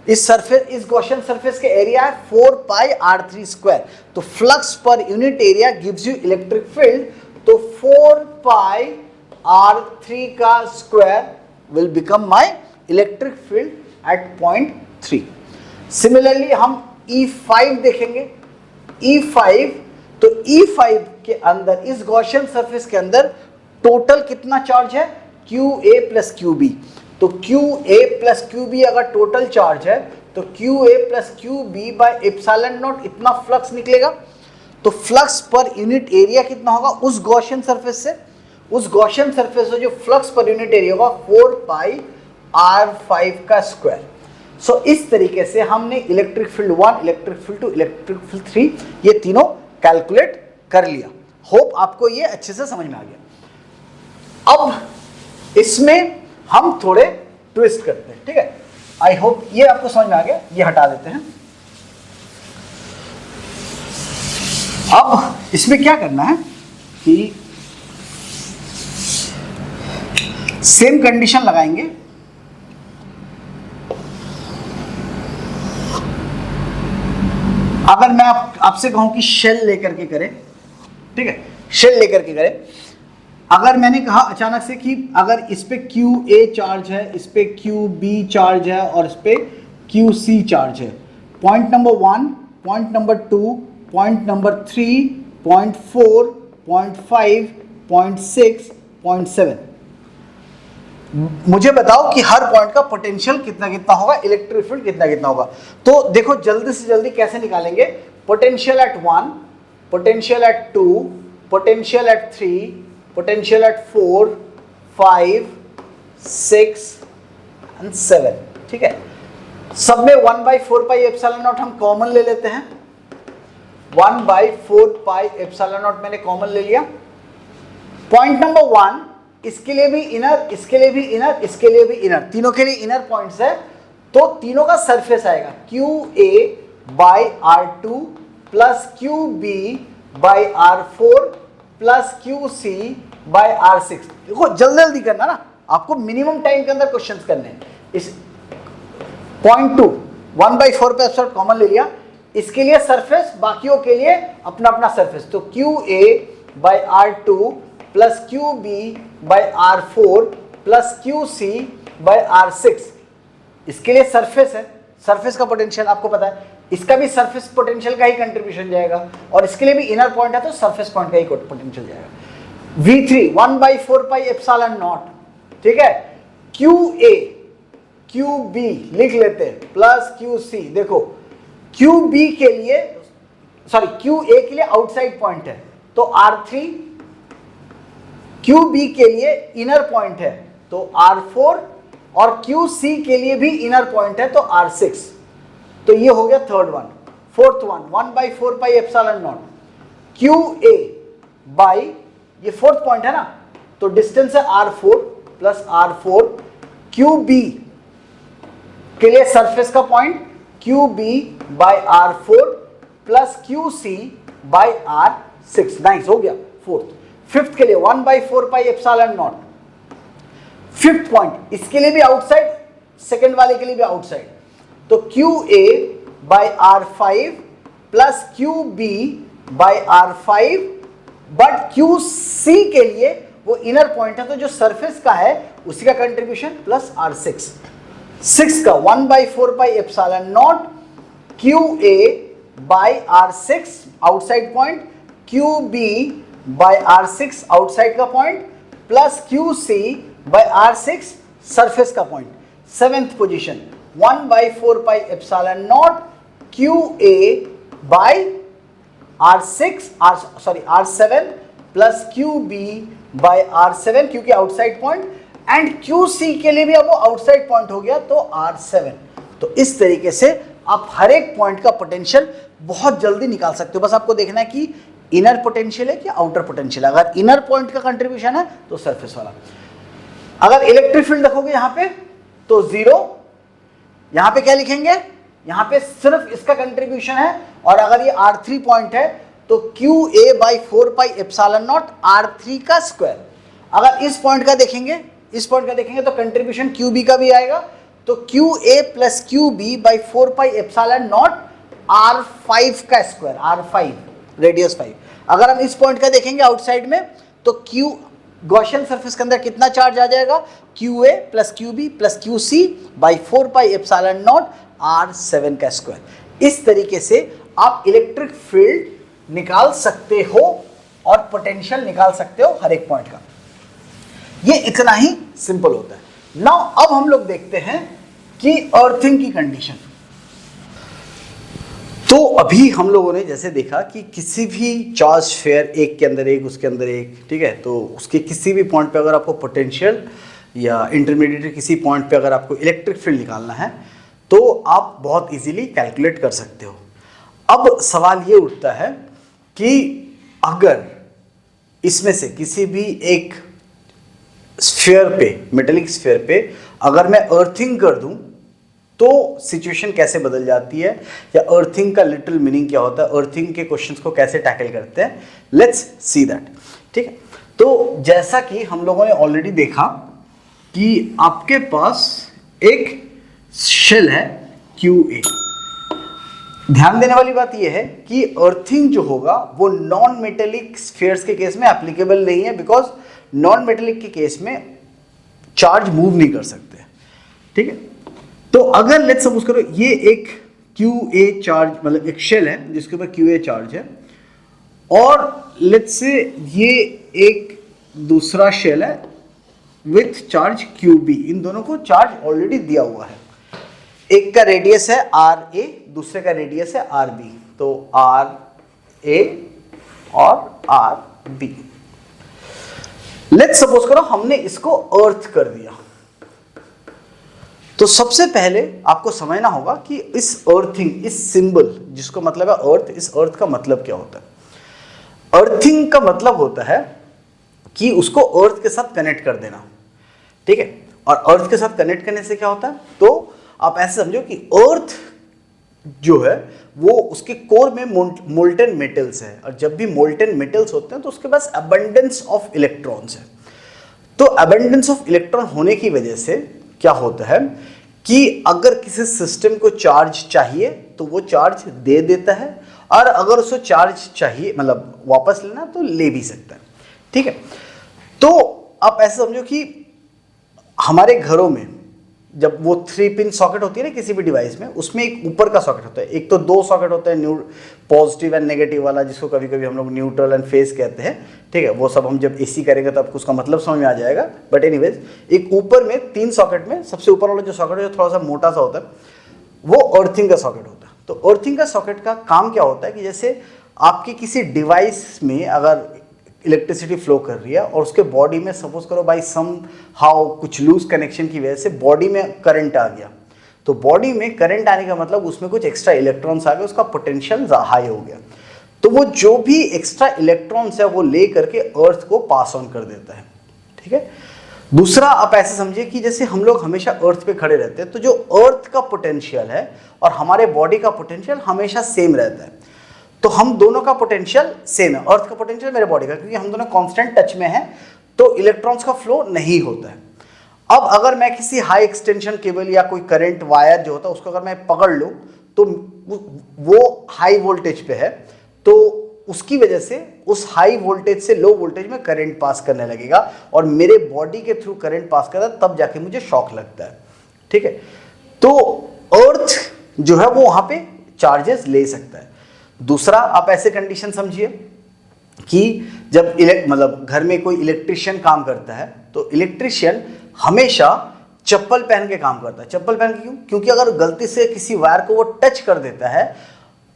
[SPEAKER 1] इस सरफेस, इस गॉसियन सरफेस के एरिया है 4 पाई r3 स्क्वायर। तो flux per unit area gives you electric field, तो 4 पाई r3 का square will become my electric field eight point 3। Similarly हम E5 देखेंगे। E5, तो E5 के अंदर, इस गॉसियन सरफेस के अंदर टोटल कितना चार्ज है, QA प्लस QB। तो QA प्लस QB अगर टोटल चार्ज है तो QA plus QB bye epsilon not इतना फ्लक्स निकलेगा। तो फ्लक्स पर यूनिट एरिया कितना होगा उस गॉसियन सरफेस से, उस गॉसियन सरफेस से जो फ्लक्स पर यूनिट एरिया होगा 4 पाई r5 का स्क्वायर। सो इस तरीके से हमने electric field 1, electric field 2, electric field 3 ये तीनों कैलकुलेट कर लिया। होप आपको ये अच्छे से समझ में आ गया। अब इसमें हम थोड़े ट्विस्ट करते हैं, ठीक है। आई होप ये आपको समझ में आ गया। ये हटा देते हैं। अब इसमें क्या करना है कि सेम कंडीशन लगाएंगे। अगर मैं आपसे कहूं कि शेल लेकर के करें, ठीक है, शेल लेकर के करें। अगर मैंने कहा अचानक से कि अगर इस पे QA चार्ज है, इस पे QB चार्ज है और इस पे QC चार्ज है, point number 1, point number 2, point number 3, point 4, point 5, point 6, point 7, मुझे बताओ कि हर पॉइंट का पोटेंशियल कितना कितना होगा, इलेक्ट्रिक फील्ड कितना कितना होगा। तो देखो जल्दी से जल्दी कैसे निकालेंगे, potential at 1, potential at 2, potential at 3, potential at 4, 5, 6 and 7, ठीक है। सब में 1/4 पाई एप्सिलॉन नॉट हम कॉमन ले लेते हैं। 1/4 पाई एप्सिलॉन नॉट मैंने कॉमन ले लिया। पॉइंट नंबर 1, इसके लिए भी इनर, इसके लिए भी इनर, इसके लिए भी इनर, तीनों के लिए इनर पॉइंट्स है। तो तीनों का सरफेस आएगा QA/R2 plus QB/R4 plus QC/R6। देखो जल्दी जल्दी करना ना, आपको मिनिमम टाइम के अंदर क्वेश्चंस करने हैं। इस पॉइंट 2 1/4 पे एप्सिलॉन कॉमन ले लिया, इसके लिए सरफेस, बाकियों के लिए अपना अपना सरफेस। तो QA/R2 plus QB/R4 plus QC/R6, इसके लिए सरफेस है, सरफेस का पोटेंशियल आपको पता है, इसका भी सरफेस पोटेंशियल का ही कंट्रीब्यूशन जाएगा, और इसके लिए भी इनर पॉइंट है तो सरफेस पॉइंट का ही पोटेंशियल जाएगा। V3 1/4 पाई एप्सिलॉन नॉट, ठीक है। QA QB लिख लेते हैं प्लस QC। देखो QB के लिए, सॉरी QA के लिए आउटसाइड पॉइंट है तो R3, QB के लिए इनर पॉइंट है तो R4, और QC के लिए भी इनर पॉइंट है तो R6। तो ये हो गया third one. Fourth one 1/4 pi epsilon naught QA by, ये फोर्थ पॉइंट है ना, तो डिस्टेंस है R4 प्लस R4, QB के लिए सरफेस का point QB/R4 plus QC/R6। Nice, हो गया फोर्थ। फिफ्थ के लिए 1/4 pi epsilon not, fifth point इसके लिए भी आउटसाइड, सेकेंड वाले के लिए भी आउटसाइड, तो QA/R5 plus QB/R5, but QC के लिए वो इनर पॉइंट है तो जो सरफेस का है उसी का कंट्रीब्यूशन प्लस R6। सिक्स का 1/4 pi epsilon not QA/R6 outside point, QB/R6 outside का पॉइंट प्लस QC/R6 सरफेस का point. Seventh position 1/4 pi epsilon not R7 plus QB/R7 क्योंकि आउटसाइड पॉइंट, एंड QC के लिए भी अब वो आउटसाइड पॉइंट हो गया तो R7। तो इस तरीके से आप हर एक पॉइंट का पोटेंशियल बहुत जल्दी निकाल सकते हो। बस आपको देखना है कि इनर पोटेंशियल है कि आउटर पोटेंशियल है। अगर इनर पॉइंट का कंट्रीब्यूशन है तो सरफेस वाला। अगर इलेक्ट्रिक फील्ड देखोगे यहां पे तो 0, यहां पे क्या लिखेंगे, यहां पे सिर्फ इसका कंट्रीब्यूशन है। और अगर ये R3 पॉइंट है तो QA/4πε0 R3 का स्क्वायर। अगर इस पॉइंट का देखेंगे, इस पॉइंट का देखेंगे तो कंट्रीब्यूशन QB का भी आएगा, तो QA + QB/4πε0 R5 का स्क्वायर, R5 रेडियस 5। अगर हम इस पॉइंट का देखेंगे आउटसाइड में तो गॉसियन सरफेस के अंदर कितना चार्ज आ जाएगा, QA + QB + QC/4πε0 R7 का स्क्वायर। इस तरीके से आप इलेक्ट्रिक फील्ड निकाल सकते हो और पोटेंशियल निकाल सकते हो हर एक पॉइंट का। ये इतना ही सिंपल होता है। नाउ अब हम लोग देखते हैं कि अर्थिंग की कंडीशन। तो अभी हम लोगों ने जैसे देखा कि किसी भी चार्ज स्फीयर, एक के अंदर एक, उसके अंदर एक, ठीक है, तो उसके किसी भी पॉइंट पे अगर आपको पोटेंशियल या इंटरमीडिएट किसी पॉइंट पे अगर आपको इलेक्ट्रिक फील्ड निकालना है तो आप बहुत इजीली कैलकुलेट कर सकते हो। अब सवाल ये उठता है कि अगर इसमें से किसी भी एक स्फीयर पे, मेटेलिक स्फीयर पे अगर मैं अर्थिंग कर दूं तो सिचुएशन कैसे बदल जाती है, या अर्थिंग का लिटिल मीनिंग क्या होता है, अर्थिंग के क्वेश्चंस को कैसे टैकल करते हैं, लेट्स सी दैट। ठीक है, तो जैसा कि हम लोगों ने ऑलरेडी देखा कि आपके पास एक शेल है QA। ध्यान देने वाली बात यह है कि अर्थिंग जो होगा वो नॉन मेटेलिक स्फीयर्स के केस में एप्लीकेबल नहीं है, बिकॉज नॉन मेटेलिक के केस में चार्ज मूव नहीं कर सकते। ठीक है, तो अगर लेट्स सपोज करो ये एक QA चार्ज, मतलब एक शेल है जिसके ऊपर QA चार्ज है, और लेट्स से ये एक दूसरा शेल है विथ चार्ज QB। इन दोनों को चार्ज ऑलरेडी दिया हुआ है। एक का रेडियस है RA, दूसरे का रेडियस है RB, तो RA और RB। लेट्स सपोज करो हमने इसको अर्थ कर दिया, तो सबसे पहले आपको समझना होगा कि इस अर्थिंग, इस सिंबल जिसको मतलब है अर्थ, इस अर्थ का मतलब क्या होता है। अर्थिंग का मतलब होता है कि उसको अर्थ के साथ कनेक्ट कर देना। ठीक है, और अर्थ के साथ कनेक्ट करने से क्या होता है, तो आप ऐसे समझो कि अर्थ जो है वो उसके कोर में मोल्टेन मेटल्स है, और जब भी मोल्टेन मेटल्स होते हैं तो उसके पास अबंडेंस ऑफ इलेक्ट्रॉन्स है। तो अबंडेंस ऑफ इलेक्ट्रॉन होने की वजह से क्या होता है कि अगर किसी सिस्टम को चार्ज चाहिए तो वो चार्ज दे देता है, और अगर उसको चार्ज चाहिए मतलब वापस लेना तो ले भी सकता है। ठीक है, तो आप ऐसे समझो कि हमारे घरों में जब वो 3 पिन सॉकेट होती है ना किसी भी डिवाइस में, उसमें एक ऊपर का सॉकेट होता है, एक तो 2 सॉकेट होता है, पॉजिटिव एंड नेगेटिव वाला, जिसको कभी कभी हम लोग न्यूट्रल एंड फेस कहते हैं। ठीक है, वो सब हम जब AC करेंगे तो आपको उसका मतलब समझ में आ जाएगा। बट एनीवेज, एक ऊपर में 3 सॉकेट में सबसे ऊपर वाला जो सॉकेट है जो थोड़ा सा मोटा सा होता है वो अर्थिंग का सॉकेट होता है। तो अर्थिंग का सॉकेट का काम क्या होता है कि जैसे आपके किसी डिवाइस में अगर इलेक्ट्रिसिटी फ्लो कर रही है और उसके बॉडी में सपोज करो बाई सम हाउ कुछ लूज कनेक्शन की वजह से बॉडी में करंट आ गया, तो बॉडी में करंट आने का मतलब उसमें कुछ एक्स्ट्रा इलेक्ट्रॉन्स आ गए, उसका पोटेंशियल हाई हो गया, तो वो जो भी एक्स्ट्रा इलेक्ट्रॉन्स है वो ले करके अर्थ को पास ऑन कर देता है। ठीक है, दूसरा आप ऐसे समझिए कि जैसे हम लोग हमेशा अर्थ पे खड़े रहते हैं, तो जो अर्थ का पोटेंशियल है और हमारे बॉडी का पोटेंशियल हमेशा सेम रहता है। तो हम दोनों का पोटेंशियल सेम है, अर्थ का पोटेंशियल मेरे बॉडी का, क्योंकि हम दोनों कांस्टेंट टच में हैं तो इलेक्ट्रॉन्स का फ्लो नहीं होता है। अब अगर मैं किसी हाई एक्सटेंशन केबल या कोई करंट वायर जो होता है उसको अगर मैं पकड़ लूं तो वो हाई वोल्टेज पे है, तो उसकी वजह से उस हाई वोल्टेज से लो वोल्टेज में करंट पास करने लगेगा और मेरे बॉडी के थ्रू करंट पास करता है, तब जाके मुझे शॉक लगता है। ठीक है, तो अर्थ जो है वो वहां पे चार्जेस ले सकता है। दूसरा आप ऐसे कंडीशन समझिए कि जब मतलब घर में कोई इलेक्ट्रिशियन काम करता है तो इलेक्ट्रिशियन हमेशा चप्पल पहन के काम करता है। चप्पल पहन के क्यों? क्योंकि अगर गलती से किसी वायर को वो टच कर देता है,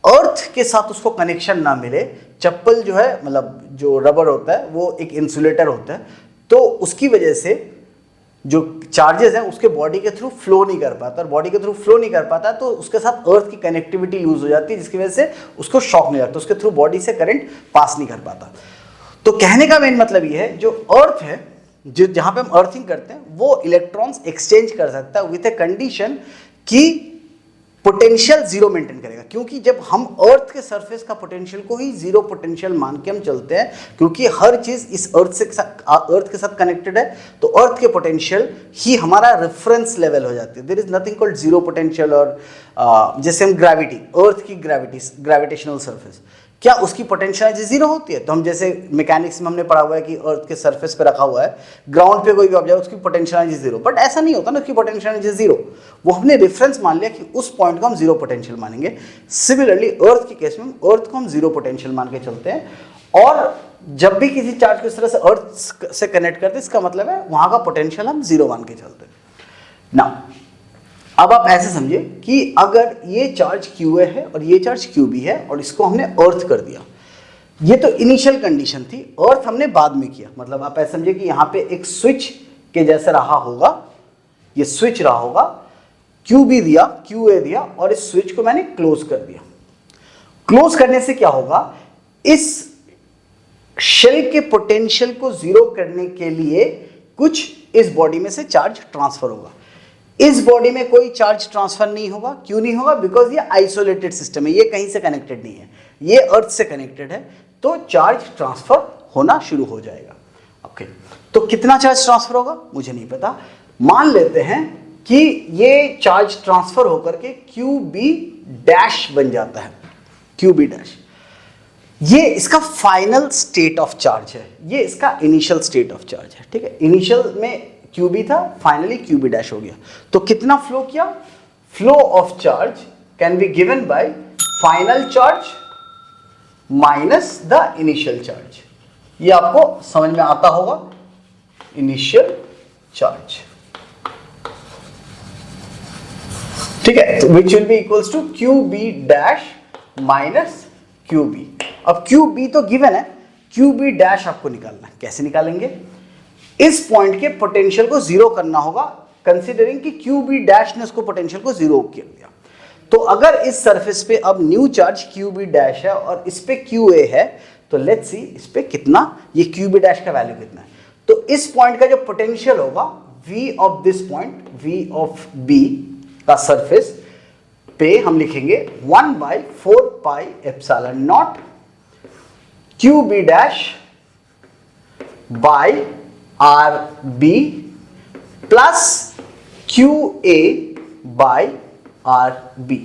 [SPEAKER 1] अर्थ के साथ उसको कनेक्शन ना मिले, चप्पल जो है मतलब जो रबर होता है वो एक इंसुलेटर होता है, तो उसकी वजह से जो चार्जेस हैं उसके बॉडी के थ्रू फ्लो नहीं कर पाता, और बॉडी के थ्रू फ्लो नहीं कर पाता तो उसके साथ अर्थ की कनेक्टिविटी लूज हो जाती है, जिसकी वजह से उसको शॉक नहीं लगता, उसके थ्रू बॉडी से करंट पास नहीं कर पाता। तो कहने का मेन मतलब ये है, जो अर्थ है, जो जहां पे हम अर्थिंग करते हैं, वो इलेक्ट्रॉन्स एक्सचेंज कर सकता है विथ ए कंडीशन कि पोटेंशियल जीरो मेंटेन करेगा। क्योंकि जब हम अर्थ के सरफेस का पोटेंशियल को ही जीरो पोटेंशियल मान के हम चलते हैं, क्योंकि हर चीज इस अर्थ के साथ कनेक्टेड है, तो अर्थ के पोटेंशियल ही हमारा रेफरेंस लेवल हो जाती है। There is nothing called zero potential. और जैसे हम ग्रेविटी, अर्थ की ग्रेविटेशनल सरफेस, क्या उसकी पोटेंशियल एनर्जी जीरो होती है? तो हम जैसे मैकेनिक्स में हमने पढ़ा हुआ है कि अर्थ के सरफेस पे रखा हुआ है, ग्राउंड पे कोई भी ऑब्जेक्ट, उसकी पोटेंशियल एनर्जी जीरो, बट ऐसा नहीं होता ना, उसकी पोटेंशियल एनर्जी जीरो। वो हमने रेफरेंस मान लिया कि उस पॉइंट को हम जीरो पोटेंशियल मानेंगे। सिमिलरली अर्थ के केस में अर्थ को हम जीरो पोटेंशियल मान के चलते हैं, और जब भी किसी चार्ज को इस तरह से अर्थ से कनेक्ट करते हैं, इसका मतलब है वहां का पोटेंशियल हम जीरो मान के चलते हैं ना। अब आप ऐसे समझिए कि अगर ये चार्ज QA है और ये चार्ज QB है, और इसको हमने अर्थ कर दिया, ये तो इनिशियल कंडीशन थी, अर्थ हमने बाद में किया। मतलब आप ऐसे समझिए कि यहाँ पे एक स्विच के जैसे रहा होगा, ये स्विच रहा होगा, QB दिया, QA दिया, और इस स्विच को मैंने क्लोज कर दिया। क्लोज करने से क्या होगा, इस शेल के पोटेंशियल को जीरो करने के लिए कुछ इस बॉडी में से चार्ज ट्रांसफर होगा। इस बॉडी में कोई चार्ज ट्रांसफर नहीं होगा। क्यों नहीं होगा? बिकॉज ये आइसोलेटेड सिस्टम है, ये कहीं से कनेक्टेड नहीं है, ये अर्थ से कनेक्टेड है, तो चार्ज ट्रांसफर होना शुरू हो जाएगा। ओके, तो कितना चार्ज ट्रांसफर होगा मुझे नहीं पता। मान लेते हैं कि ये चार्ज ट्रांसफर होकर के QB डैश बन जाता है, QB डैश। ये इसका फाइनल स्टेट ऑफ चार्ज है, ये इसका इनिशियल स्टेट ऑफ चार्ज है। ठीक है, इनिशियल में QB था, फाइनली QB डैश हो गया। तो कितना फ्लो किया? Flow of charge can be given bye final charge minus the initial charge. ये आपको समझ में आता होगा, इनिशियल चार्ज। ठीक है, तो which will be equals to QB dash minus QB। अब QB तो गिवन है, QB डैश आपको निकालना है। कैसे निकालेंगे? इस पॉइंट के पोटेंशियल को जीरो करना होगा, कंसीडरिंग कि QB डैश ने उसको पोटेंशियल को जीरो कर दिया। तो अगर इस सरफेस पे अब न्यू चार्ज QB डैश है और इस पे QA है, तो लेट्स सी इस पे कितना, ये QB डैश का वैल्यू कितना है। तो इस पॉइंट का जो पोटेंशियल होगा, V of this point, V of B का सरफेस पे हम लिखेंगे 1/4 pi epsilon naught QB dash by RB plus QA by RB।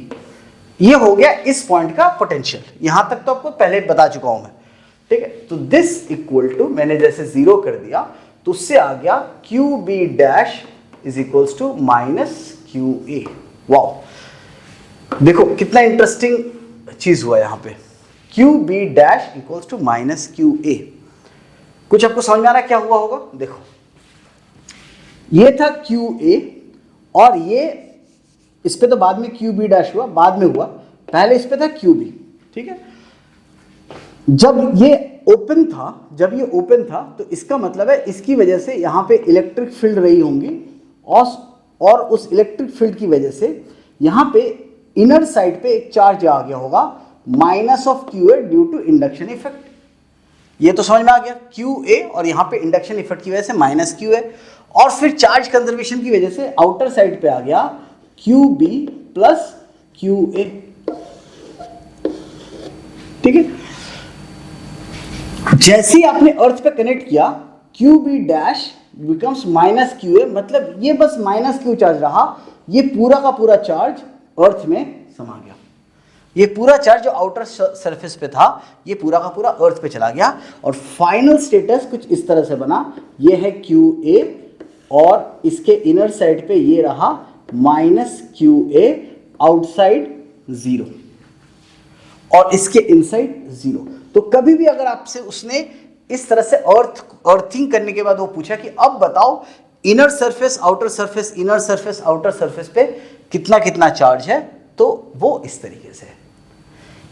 [SPEAKER 1] ये हो गया इस पॉइंट का पोटेंशियल। यहां तक तो आपको पहले बता चुका हूं मैं। ठीक है, तो दिस इक्वल टू, मैंने जैसे जीरो कर दिया तो उससे आ गया QB dash is equals to minus QA। Wow, देखो कितना इंटरेस्टिंग चीज हुआ यहां पे। QB dash equals to minus QA। कुछ आपको समझ में आ रहा है क्या हुआ होगा? देखो, ये था QA और ये इस पे तो बाद में QB डैश हुआ, बाद में हुआ, पहले इस पे था QB। ठीक है, जब ये ओपन था तो इसका मतलब है इसकी वजह से यहां पे इलेक्ट्रिक फील्ड रही होंगी, और उस इलेक्ट्रिक फील्ड की वजह से यहां पे इनर साइड पे एक चार्ज आ गया होगा minus of QA due to induction effect. ये तो समझ में आ गया, QA और यहाँ पे इंडक्शन इफेक्ट की वजह से माइनस QA, और फिर चार्ज कंजर्वेशन की वजह से आउटर साइड पे आ गया QB प्लस QA। ठीक है, जैसे ही आपने अर्थ पे कनेक्ट किया, QB dash becomes minus QA, मतलब ये बस माइनस Q चार्ज रहा, ये पूरा का पूरा चार्ज अर्थ में समा गया। ये पूरा चार्ज जो आउटर सरफेस पे था, ये पूरा का पूरा अर्थ पे चला गया, और फाइनल स्टेटस कुछ इस तरह से बना। ये है QA और इसके इनर साइड पे ये रहा माइनस QA, आउटसाइड 0 और इसके इनसाइड 0। तो कभी भी अगर आपसे उसने इस तरह से अर्थिंग करने के बाद वो पूछा कि अब बताओ inner surface, outer surface, inner surface, outer surface पे कितना कितना चार्ज है, तो वो इस तरीके से है।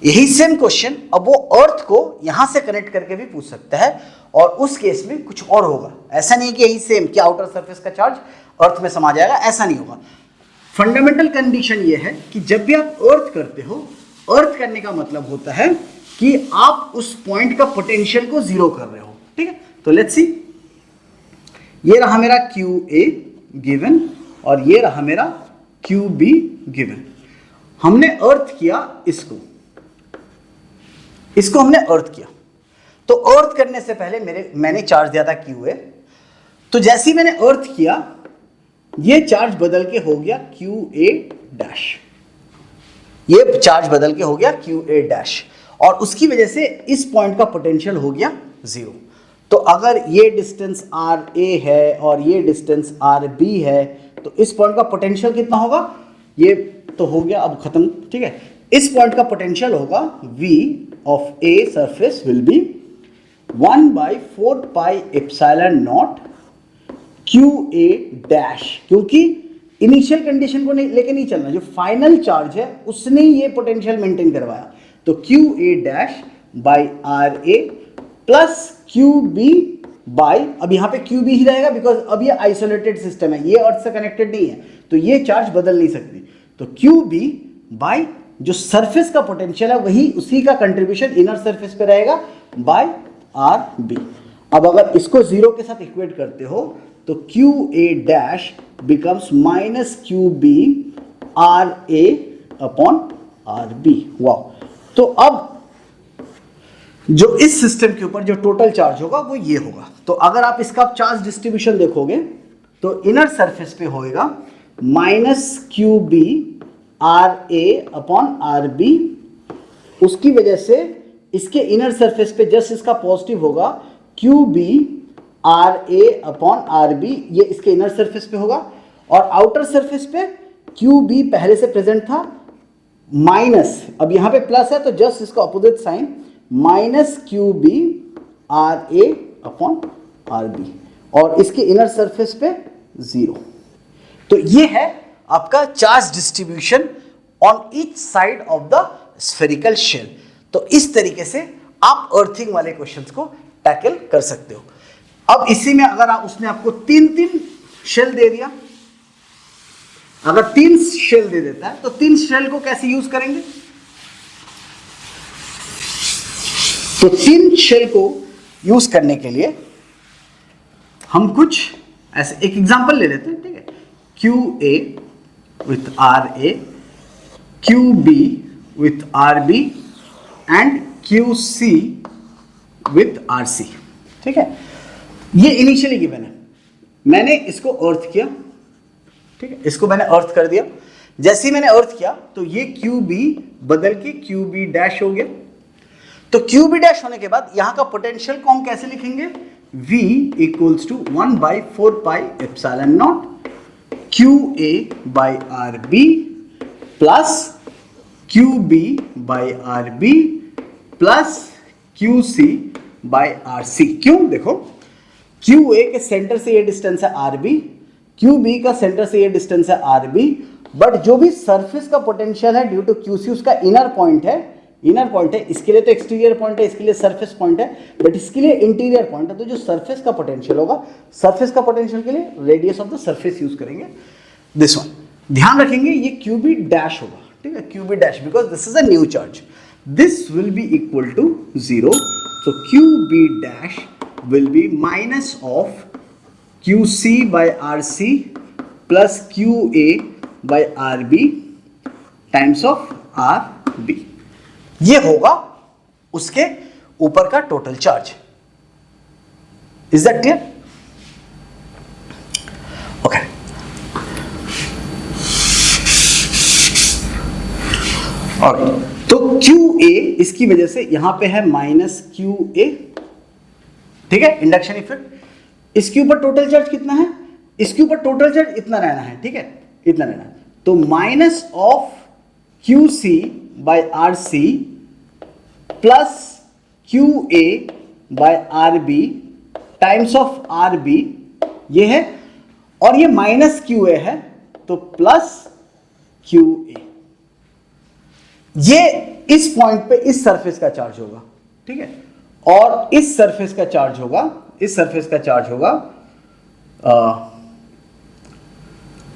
[SPEAKER 1] यही सेम क्वेश्चन अब वो अर्थ को यहां से कनेक्ट करके भी पूछ सकता है, और उस केस में कुछ और होगा। ऐसा नहीं कि यही सेम कि आउटर सरफेस का चार्ज अर्थ में समा जाएगा, ऐसा नहीं होगा। फंडामेंटल कंडीशन ये है कि जब भी आप अर्थ करते हो, अर्थ करने का मतलब होता है कि आप उस पॉइंट का पोटेंशियल को जीरो कर रहे हो, ठीक है। तो लेट्स सी, ये रहा मेरा क्यू ए गिवन और ये रहा मेरा क्यू बी गिवन। हमने अर्थ किया इसको हमने अर्थ किया। तो अर्थ करने से पहले मैंने चार्ज दिया था क्यू ए, तो जैसे ही मैंने अर्थ किया ये चार्ज बदल के हो गया क्यू ए डैश, ये चार्ज बदल के हो गया क्यू ए डैश, और उसकी वजह से इस पॉइंट का पोटेंशियल हो गया जीरो। तो अगर ये डिस्टेंस आर ए है और ये डिस्टेंस आर बी है, तो इस पॉइंट का पोटेंशियल कितना होगा, ये तो हो गया अब खत्म, ठीक है। इस पॉइंट का पोटेंशियल होगा V of A surface will be 1/4 pi epsilon naught QA dash, क्योंकि इनिशियल कंडीशन को लेके नहीं चलना, जो फाइनल चार्ज है उसने ये पोटेंशियल मेंटेन करवाया। तो QA dash by RA plus QB by, अब यहाँ पे QB ही रहेगा बिकॉज अब ये आइसोलेटेड सिस्टम है, ये अर्थ से कनेक्टेड नहीं है, तो ये चार्ज बदल नहीं सकती। तो QB बाई जो सरफेस का पोटेंशियल है वही उसी का कंट्रीब्यूशन इनर सरफेस पे रहेगा बाय RB। अब अगर इसको जीरो के साथ इक्वेट करते हो तो QA dash becomes minus QB RA upon RB। वाह, तो अब जो इस सिस्टम के ऊपर जो टोटल चार्ज होगा वो ये होगा। तो अगर आप इसका चार्ज डिस्ट्रीब्यूशन देखोगे तो इनर सरफेस पे होएगा minus QB RA upon RB, उसकी वजह से इसके इनर सरफेस पे जस्ट इसका पॉजिटिव होगा QB RA अपॉन RB, ये इसके इनर सरफेस पे होगा, और आउटर सरफेस पे QB पहले से प्रेजेंट था माइनस, अब यहाँ पे प्लस है तो जस्ट इसका opposite sign minus QB RA upon RB, और इसके इनर सरफेस पे जीरो। तो ये है आपका charge distribution on each side of the spherical shell. तो इस तरीके से आप अर्थिंग वाले क्वेश्चंस को टैकल कर सकते हो। अब इसी में अगर उसने आपको तीन शेल दे दिया, अगर 3 शेल दे देता है तो 3 शेल को कैसे यूज करेंगे, तो 3 शेल को यूज करने के लिए हम कुछ ऐसे एक एग्जांपल ले लेते हैं, ठीक है। QA with RA, QB with RB and QC with RC, ठीक है। ये इनिशियली गिवन है, मैंने इसको अर्थ किया, ठीक है, इसको मैंने अर्थ कर दिया। जैसे ही मैंने अर्थ किया तो ये QB बदल के QB डैश हो गया। तो QB डैश होने के बाद यहां का पोटेंशियल को हम कैसे लिखेंगे, V equals to 1/4 pi epsilon naught QA by RB plus QB by RB plus QC by RC। क्यों, देखो QA के सेंटर से ये डिस्टेंस है RB, QB का सेंटर से ये डिस्टेंस है RB, बट जो भी सरफेस का पोटेंशियल है ड्यू टू QC उसका इनर पॉइंट है, इसके लिए तो एक्सटीरियर पॉइंट है, इसके लिए सरफेस पॉइंट है, बट इसके लिए इंटीरियर पॉइंट है। तो जो सरफेस का पोटेंशियल होगा, सरफेस का पोटेंशियल के लिए radius of the surface use करेंगे, दिस वन। ध्यान रखेंगे ये QB डैश होगा, ठीक है, QB dash because this is a new charge, this will be equal to 0। so QB dash will be minus of QC by RC plus QA by RB times of RB। ये होगा उसके ऊपर का total charge. Is that clear? Okay, alright. तो QA इसकी वजह से यहां पे है माइनस QA, ठीक है, इंडक्शन इफेक्ट। इसके ऊपर टोटल चार्ज कितना है, इसके ऊपर टोटल चार्ज इतना रहना है, ठीक है, इतना रहना है। तो minus of QC by RC plus QA by RB times of RB ये है, और ये माइनस QA है तो प्लस QA। ये इस पॉइंट पे इस सरफेस का चार्ज होगा, ठीक है, और इस सरफेस का चार्ज होगा, इस सरफेस का चार्ज होगा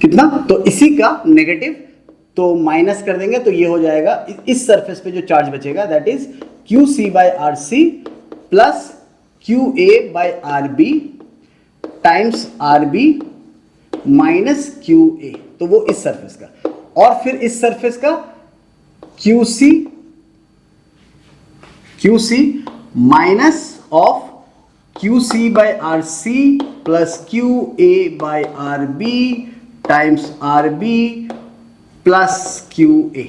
[SPEAKER 1] कितना, तो इसी का नेगेटिव, तो माइनस कर देंगे तो ये हो जाएगा, इस सरफेस पे जो चार्ज बचेगा that is QC by RC plus QA by RB times RB minus QA, तो वो इस सरफेस का, और फिर इस सरफेस का QC minus of QC by RC plus QA by RB times RB plus QA,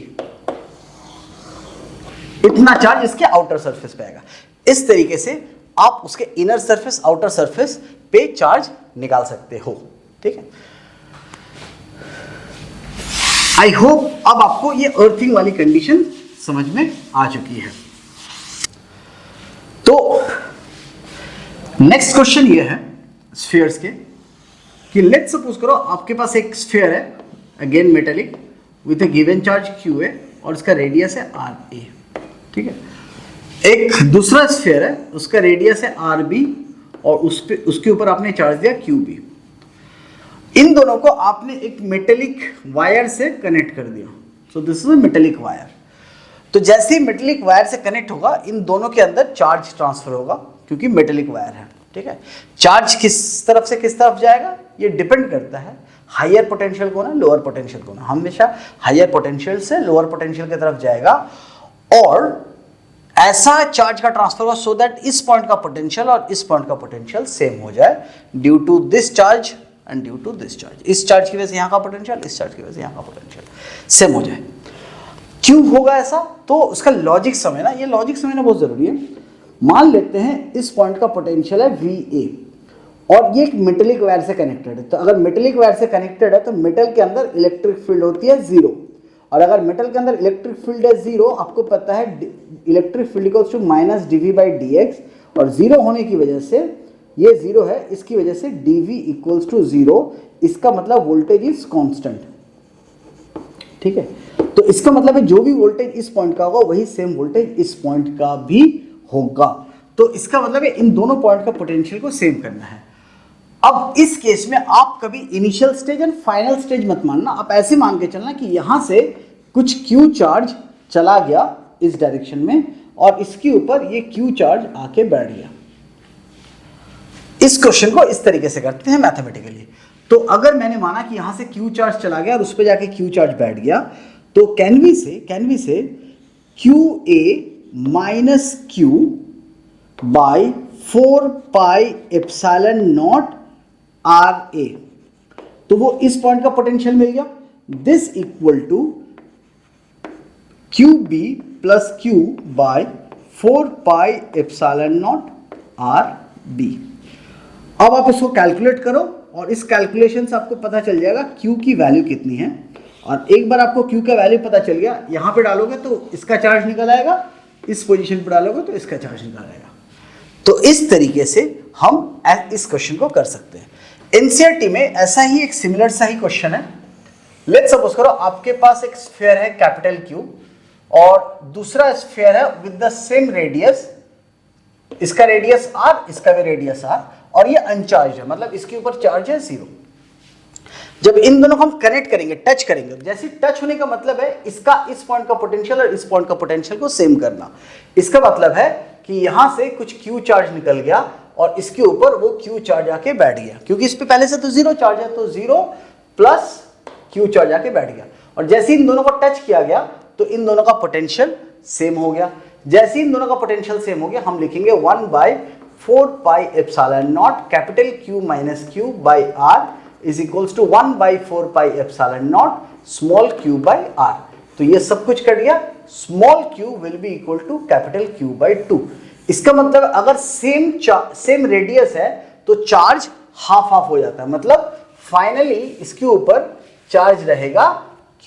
[SPEAKER 1] इतना चार्ज इसके आउटर सरफेस पे आएगा। इस तरीके से आप उसके इनर सरफेस आउटर सरफेस पे चार्ज निकाल सकते हो, ठीक है। आई होप अब आपको ये अर्थिंग वाली कंडीशन समझ में आ चुकी है। तो नेक्स्ट क्वेश्चन ये है स्फीयर्स के कि लेट्स सपोज करो आपके पास एक स्फीयर है, again metallic with A given charge QA और इसका रेडियस है RA, ठीक है। एक दूसरा स्फीयर है, उसका रेडियस है RB और उसके ऊपर आपने चार्ज दिया QB। इन दोनों को आपने एक मेटेलिक वायर से कनेक्ट कर दिया, so this is a metallic wire. तो जैसे ही मेटेलिक वायर से कनेक्ट होगा इन दोनों के अंदर चार्ज ट्रांसफर होगा, क्योंकि मेटेलिक वायर है, ठीक है। चार्ज किस तरफ से किस तरफ जाएगा ये डिपेंड करता है हायर पोटेंशियल कौन है, लोअर पोटेंशियल कौन है। हमेशा हायर पोटेंशियल से लोअर पोटेंशियल की तरफ जाएगा और ऐसा चार्ज का ट्रांसफर होगा सो दैट इस पॉइंट का पोटेंशियल और इस पॉइंट का पोटेंशियल सेम हो जाए due to this charge and due to this charge. इस चार्ज की वजह से यहाँ का पोटेंशियल, इस चार्ज की वजह से यहाँ का पोटेंशियल सेम हो जाए। क्यों होगा ऐसा, तो उसका लॉजिक समझना, ये लॉजिक समझना बहुत जरूरी है। मान लेते हैं इस पॉइंट का पोटेंशियल है VA और ये एक मेटेलिक वायर से कनेक्टेड है। तो अगर मेटेलिक वायर से कनेक्टेड है तो मेटल के अंदर इलेक्ट्रिक फील्ड होती है 0, और अगर मेटल के अंदर इलेक्ट्रिक फील्ड है 0, आपको पता है electric field equals to minus dV by dx, और 0 होने की वजह से ये 0 है, इसकी वजह से dV इक्वल्स टू 0, इसका मतलब वोल्टेज इज कांस्टेंट, ठीक है। तो इसका मतलब है जो भी वोल्टेज इस पॉइंट का होगा वही सेम वोल्टेज इस पॉइंट का भी होगा। तो इसका मतलब है इन दोनों पॉइंट का पोटेंशियल को सेम करना है। अब इस केस में आप कभी initial stage and final stage मत मानना, आप ऐसे मान के चलना कि यहां से कुछ Q चार्ज चला गया इस डायरेक्शन में और इसके ऊपर ये Q चार्ज आके बैठ गया। इस क्वेश्चन को इस तरीके से करते हैं मैथमेटिकली। तो अगर मैंने माना कि यहां से Q चार्ज चला गया और उस पर जाके Q चार्ज बैठ गया, तो can we say QA minus Q by 4 pi epsilon naught RA, तो वो इस पॉइंट का पोटेंशियल मिल गया। This equal to QB plus Q by 4 pi epsilon naught RB। अब आप इसको कैलकुलेट करो और इस कैलकुलेशन से आपको पता चल जाएगा Q की वैल्यू कितनी है। और एक बार आपको Q का वैल्यू पता चल गया, यहां पे डालोगे तो इसका चार्ज निकल आएगा, इस पोजीशन पे डालोगे तो इसका चार्ज निकल आएगा। तो इस तरीके से हम इस क्वेश्चन को कर सकते हैं। एनसीईआरटी में ऐसा ही एक सिमिलर सा ही क्वेश्चन है। लेट्स सपोज करो आपके पास एक स्फीयर है कैपिटल Q और दूसरा स्फीयर है विद द सेम रेडियस, इसका रेडियस R, इसका भी रेडियस R, और ये अनचार्ज है, मतलब इसके ऊपर चार्ज है 0। जब इन दोनों को हम कनेक्ट करेंगे, टच करेंगे, जैसे टच होने का मतलब है इसका इस पॉइंट का पोटेंशियल और इस पॉइंट का पोटेंशियल को सेम करना। इसका मतलब है कि यहां से कुछ Q चार्ज निकल गया और इसके ऊपर वो Q चार्ज आके बैठ गया, क्योंकि इस पे पहले से तो 0 चार्ज है, तो 0 प्लस Q चार्ज आके बैठ गया। और जैसे इन दोनों को टच किया गया तो इन दोनों का पोटेंशियल सेम हो गया। जैसे इन दोनों का पोटेंशियल सेम हो गया, हम लिखेंगे 1 by 4 pi epsilon naught capital Q minus Q by R is equals to 1 by 4 pi epsilon naught small q by R। तो ये सब कुछ कट गया, small q will be equal to capital Q by 2। इसका मतलब अगर सेम रेडियस है तो चार्ज हाफ हाफ हो जाता है, मतलब फाइनली इसके ऊपर चार्ज रहेगा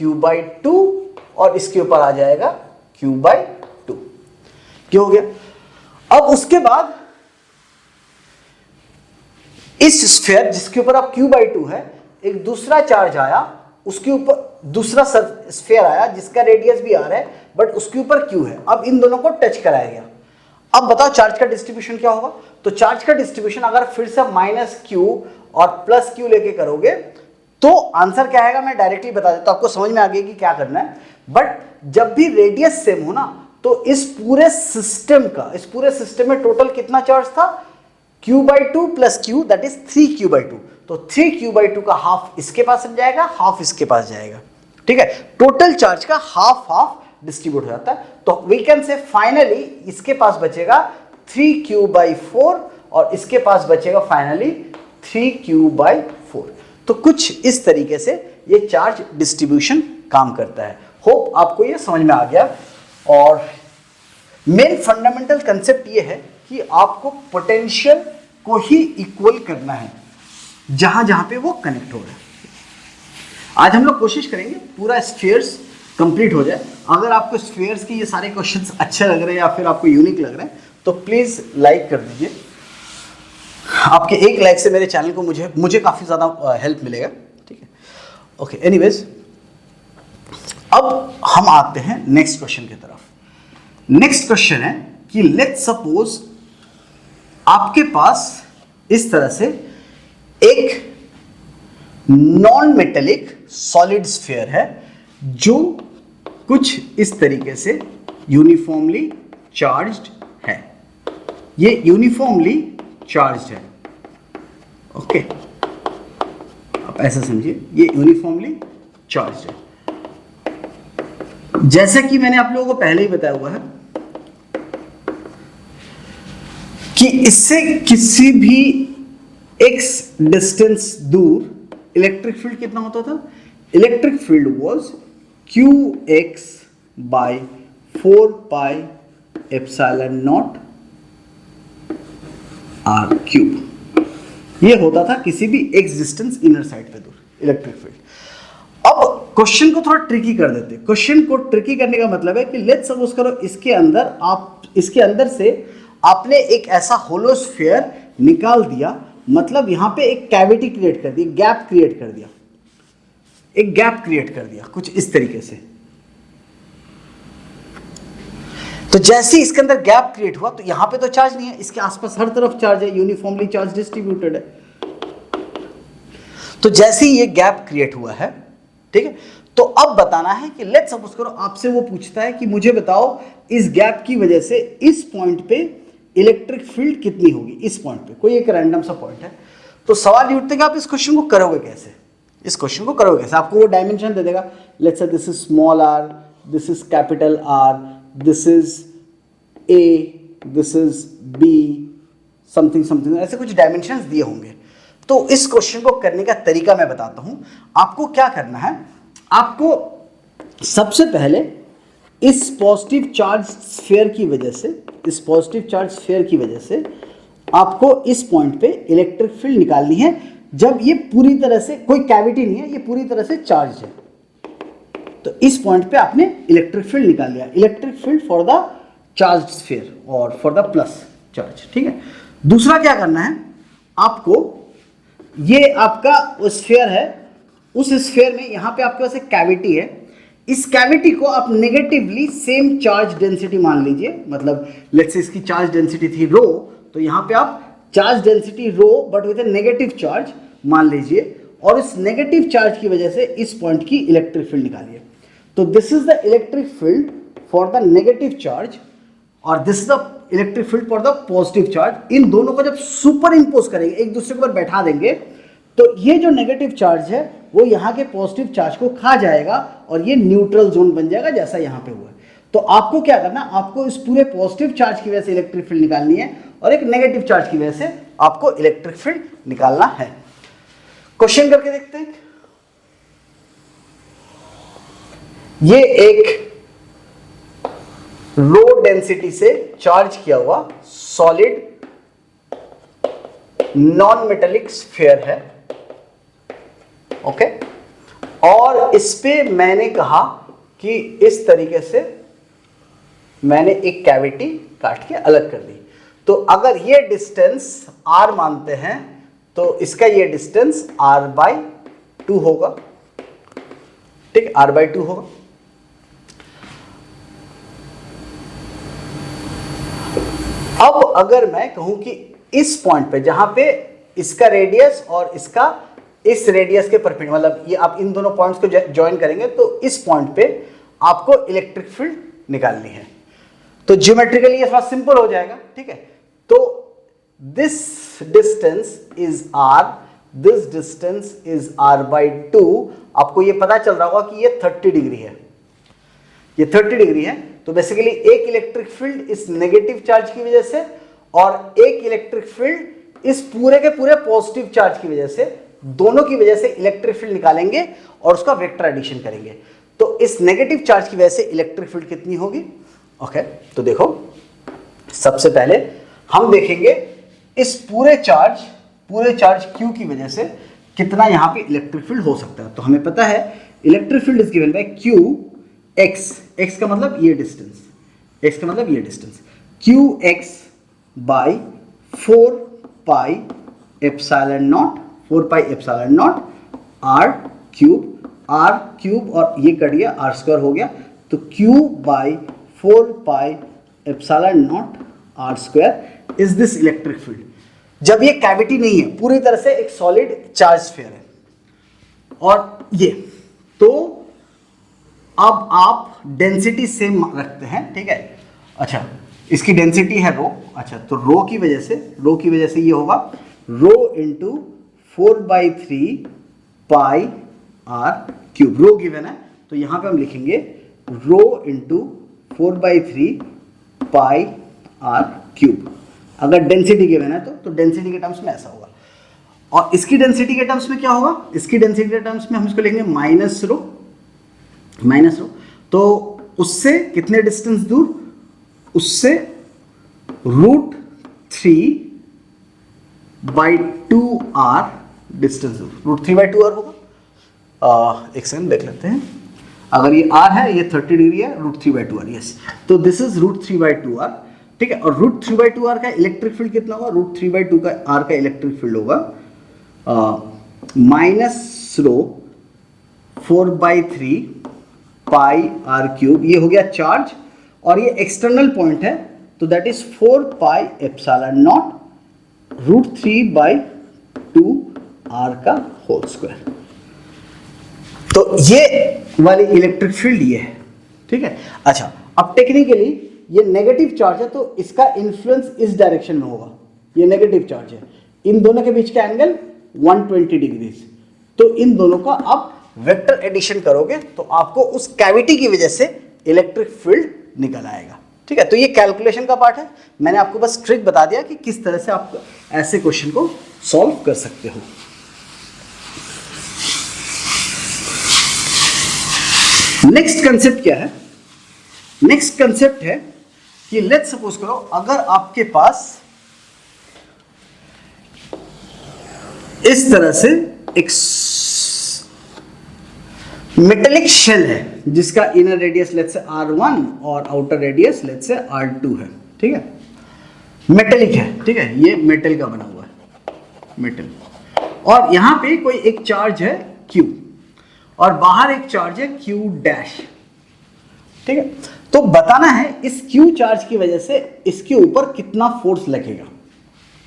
[SPEAKER 1] Q बाई 2 और इसके ऊपर आ जाएगा Q बाई 2। क्यों हो गया? अब उसके बाद इस स्फीयर जिसके ऊपर अब Q बाई 2 है, एक दूसरा चार्ज आया उसके ऊपर दूसरा स्फीयर आया जिसका रेडियस भी r है बट उसके ऊपर q है। अब इन दोनों को टच कराया गया। अब बताओ चार्ज का डिस्ट्रीब्यूशन क्या होगा। तो चार्ज का डिस्ट्रीब्यूशन अगर फिर से -q और +q लेके करोगे तो आंसर क्या आएगा, मैं डायरेक्टली बता देता हूं, आपको समझ में आ गया कि क्या करना है। बट जब भी रेडियस सेम हो ना तो इस पूरे सिस्टम में टोटल कितना चार्ज था, q/2 + q that is 3q/2। तो 3q/2 का हाफ इसके पास जाएगा, हाफ इसके पास जाएगा, ठीक है। टोटल चार्ज का हाफ डिस्ट्रीब्यूट हो जाता है। तो वी कैन से फाइनली इसके पास बचेगा 3q/4 और इसके पास बचेगा फाइनली 3q/4। तो कुछ इस तरीके से ये चार्ज डिस्ट्रीब्यूशन काम करता है। होप आपको ये समझ में आ गया। और मेन फंडामेंटल कंसेप्ट ये है कि आपको पोटेंशियल को ही इक्वल करना है जहां जहां पे वो कनेक्ट हो रहा है। आज हम लोग कोशिश करेंगे पूरा स्फीयर्स कंप्लीट हो जाए। अगर आपको स्फीयर्स के ये सारे क्वेश्चंस अच्छे लग रहे हैं या फिर आपको यूनिक लग रहे हैं तो प्लीज लाइक कर दीजिए। आपके एक लाइक से मेरे चैनल को मुझे काफी ज्यादा हेल्प मिलेगा, ठीक है। ओके, एनीवेज अब हम आते हैं नेक्स्ट क्वेश्चन की तरफ। नेक्स्ट क्वेश्चन है कि लेट्स सपोज आपके पास इस तरह से एक नॉन मेटेलिक सॉलिड स्फीयर है जो कुछ इस तरीके से यूनिफॉर्मली चार्ज्ड है। ये यूनिफॉर्मली चार्ज्ड है, ओके। आप ऐसा समझिए, ये यूनिफॉर्मली चार्ज्ड है। जैसा कि मैंने आप लोगों को पहले ही बताया हुआ है कि इससे किसी भी x डिस्टेंस दूर इलेक्ट्रिक फील्ड कितना होता था। Electric field was qx/4πε0 r³। ये होता था किसी भी x डिस्टेंस इनर साइड पे दूर इलेक्ट्रिक फील्ड। अब क्वेश्चन को थोड़ा ट्रिकी कर देते हैं। क्वेश्चन को ट्रिकी करने का मतलब है कि लेट्स सपोज करो इसके अंदर से आपने एक ऐसा होलो स्फीयर निकाल दिया, मतलब यहां पे एक कैविटी क्रिएट कर दी, गैप क्रिएट कर दिया, एक गैप क्रिएट कर दिया कुछ इस तरीके से। तो जैसे ही इसके अंदर गैप क्रिएट हुआ तो यहां पे तो चार्ज नहीं है, इसके आसपास हर तरफ चार्ज है, यूनिफॉर्मली चार्ज डिस्ट्रीब्यूटेड है। तो जैसे ही ये गैप क्रिएट हुआ है, ठीक है, तो अब बताना है कि लेट्स सपोज करो आपसे वो पूछता है कि मुझे बताओ इस गैप की वजह से इस पॉइंट पे इलेक्ट्रिक फील्ड कितनी होगी। इस पॉइंट पे कोई एक रैंडम सा पॉइंट है। तो सवाल ये उठता है कि आप इस क्वेश्चन को करोगे कैसे। इस क्वेश्चन को करोगे कैसे, आपको वो डायमेंशन दे देगा। Let's say this is small r, this is capital R, this is A, this is B, something something, ऐसे कुछ डायमेंशंस दिए होंगे। तो इस क्वेश्चन को करने का तरीका मैं बताता हूं। आपको क्या करना है, आपको सबसे पहले इस पॉजिटिव चार्ज स्फीयर की वजह से आपको इस पॉइंट पे इलेक्ट्रिक फील्ड निकालनी है। जब ये पूरी तरह से कोई कैविटी नहीं है, ये पूरी तरह से चार्ज है, तो इस पॉइंट पे आपने इलेक्ट्रिक फील्ड निकाल लिया। Electric field for the charge sphere और फॉर द प्लस चार्ज, ठीक है। दूसरा क्या करना है आपको, ये आपका स्फीयर है, उस स्फीयर में यहां पे आपके पास एक कैविटी है। इस कैविटी को आप नेगेटिवली सेम चार्ज डेंसिटी मान लीजिए। मतलब लेट्स से इसकी चार्ज डेंसिटी थी रो, तो यहां पे आप charge density rho but with A negative charge मान लीजिए, और इस नेगेटिव चार्ज की वजह से इस पॉइंट की इलेक्ट्रिक फील्ड निकालिए। तो this is the electric field for the negative charge और this is the electric field for the positive charge. इन दोनों को जब सुपर इंपोज करेंगे, एक दूसरे के ऊपर बैठा देंगे, तो ये जो नेगेटिव चार्ज है वो यहाँ के पॉजिटिव चार्ज को खा जाएगा और ये न्यूट्रल जोन बन जाएगा जैसा यहाँ पे हुआ है। तो आपको क्या करना, आपको इस पूरे पॉजिटिव चार्ज की वजह से इलेक्ट्रिक फील्ड निकालनी है और एक नेगेटिव चार्ज की वजह से आपको इलेक्ट्रिक फील्ड निकालना है। क्वेश्चन करके देखते हैं। ये एक लो डेंसिटी से चार्ज किया हुआ सॉलिड नॉन मेटेलिक स्फीयर है, ओके। और इस पे मैंने कहा कि इस तरीके से मैंने एक कैविटी काट के अलग कर दी। तो अगर ये डिस्टेंस r मानते हैं तो इसका ये डिस्टेंस r/2 होगा, ठीक है, r/2 होगा। अब अगर मैं कहूं कि इस पॉइंट पे जहां पे इसका रेडियस और इसका इस रेडियस के परपेंडिकुलर, मतलब ये आप इन दोनों पॉइंट्स को ज्वाइन करेंगे तो इस पॉइंट पे आपको इलेक्ट्रिक फील्ड निकालनी है। तो ज्योमेट्रिकली ये थोड़ा सिंपल हो जाएगा, ठीक है। तो this distance is r, this distance is r/2। आपको ये पता चल रहा होगा कि ये 30 डिग्री है, ये 30 डिग्री है। तो बेसिकली एक इलेक्ट्रिक फील्ड इस नेगेटिव चार्ज की वजह से और एक इलेक्ट्रिक फील्ड इस पूरे के पूरे पॉजिटिव चार्ज की वजह से, दोनों की वजह से इलेक्ट्रिक फील्ड निकालेंगे और उसका वेक्टर एडिशन करेंगे। तो इस नेगेटिव चार्ज की वजह से इलेक्ट्रिक फील्ड कितनी होगी? ओके, तो देखो सबसे पहले हम देखेंगे इस पूरे चार्ज Q की वजह से कितना यहां पे इलेक्ट्रिक फील्ड हो सकता है। तो हमें पता है electric field is given bye Q x का मतलब ये डिस्टेंस, x का मतलब ये distance, Qx by 4 pi epsilon naught r cube और ये कट गया r² हो गया। तो Q by 4 pi epsilon naught r² is this electric field. जब ये कैविटी नहीं है, पूरी तरह से एक सॉलिड चार्ज स्फीयर है और ये, तो अब आप डेंसिटी सेम रखते हैं, ठीक है। अच्छा, इसकी डेंसिटी है रो। अच्छा, तो रो की वजह से ये होगा रो इंटू 4/3 पाई r क्यूब। रो गिवन है तो यहां पे हम लिखेंगे रो इंटू 4/3 पाई r क्यूब। अगर डेंसिटी गिवन है तो डेंसिटी के टर्म्स में ऐसा होगा। और इसकी डेंसिटी के टर्म्स में क्या होगा? इसकी डेंसिटी के टर्म्स में हम इसको लिखेंगे माइनस रो। तो उससे कितने डिस्टेंस दूर? उससे √3/2r डिस्टेंस दूर, √3/2r होगा। एक सेकंड देख लेते हैं। अगर ये r है, ये 30 डिग्री है, √3/2r, यस। तो दिस इज √3/2r, ठीक है। और √3/2r का इलेक्ट्रिक फील्ड कितना होगा? √3/2 का r का इलेक्ट्रिक फील्ड होगा माइनस रो 4/3 पाई r क्यूब। ये हो गया चार्ज और ये एक्सटर्नल पॉइंट है, तो that is 4 pi epsilon not √3/2 r का होल स्क्वायर। तो ये वाली इलेक्ट्रिक फील्ड ये है, ठीक है। अच्छा, अब टेक्निकली ये नेगेटिव चार्ज है तो इसका इन्फ्लुएंस इस डायरेक्शन में होगा। ये नेगेटिव चार्ज है, इन दोनों के बीच का एंगल 120 डिग्री। तो इन दोनों का आप वेक्टर एडिशन करोगे तो आपको उस कैविटी की वजह से इलेक्ट्रिक फील्ड निकल आएगा, ठीक है। तो ये कैलकुलेशन का पार्ट है। मैंने आपको बस ट्रिक बता दिया कि किस तरह से आप ऐसे क्वेश्चन को सॉल्व कर सकते हो। नेक्स्ट कंसेप्ट क्या है? नेक्स्ट कंसेप्ट है कि लेट्स सपोज करो अगर आपके पास इस तरह से एक मेटेलिक शेल है जिसका inner radius let's say r1 और outer radius let's say r2 है, ठीक है। मेटेलिक है, ठीक है, ये मेटल का बना हुआ है, मेटल। और यहां पे कोई एक चार्ज है Q और बाहर एक चार्ज है Q डैश, ठीक है। तो बताना है इस Q चार्ज की वजह से इसके ऊपर कितना फोर्स लगेगा,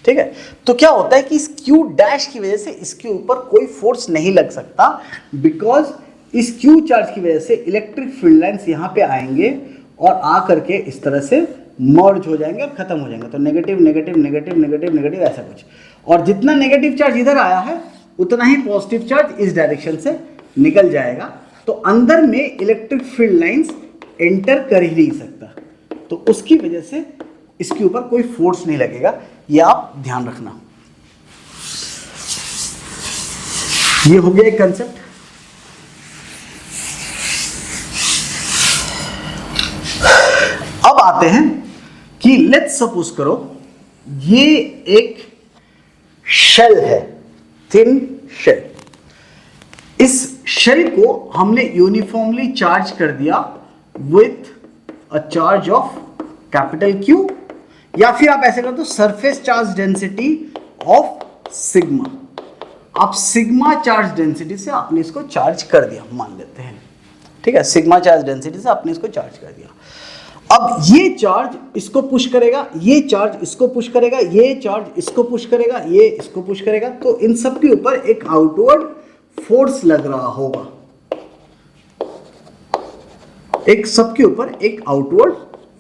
[SPEAKER 1] ठीक है। तो क्या होता है कि इस Q डैश की वजह से इसके ऊपर कोई फोर्स नहीं लग सकता, बिकॉज इस Q चार्ज की वजह से इलेक्ट्रिक फील्ड लाइंस यहां पे आएंगे और आ करके इस तरह से मर्ज हो जाएंगे और खत्म हो जाएंगे। तो negative negative negative negative negative ऐसा कुछ। और जितना नेगेटिव चार्ज इधर आया है उतना ही पॉजिटिव चार्ज इस डायरेक्शन से निकल जाएगा। तो अंदर में इलेक्ट्रिक फील्ड लाइंस एंटर कर ही नहीं सकता, तो उसकी वजह से इसके ऊपर कोई फोर्स नहीं लगेगा। ये आप ध्यान रखना। ये हो गया एक कंसेप्ट। अब आते हैं कि लेट्स सपोज करो ये एक शेल है, थिन शेल। इस शेल को हमने यूनिफॉर्मली चार्ज कर दिया with a charge of capital Q, या फिर आप ऐसे कर दो surface charge density of sigma. आप सिग्मा चार्ज डेंसिटी से आपने इसको चार्ज कर दिया मान लेते हैं, ठीक है, सिग्मा चार्ज डेंसिटी से आपने इसको चार्ज कर दिया। अब ये चार्ज इसको पुश करेगा, ये चार्ज इसको पुश करेगा, ये चार्ज इसको पुश करेगा, ये इसको पुश करेगा, तो इन सब के ऊपर एक आउटवर्ड फोर्स लग रहा होगा, एक सबके ऊपर एक आउटवर्ड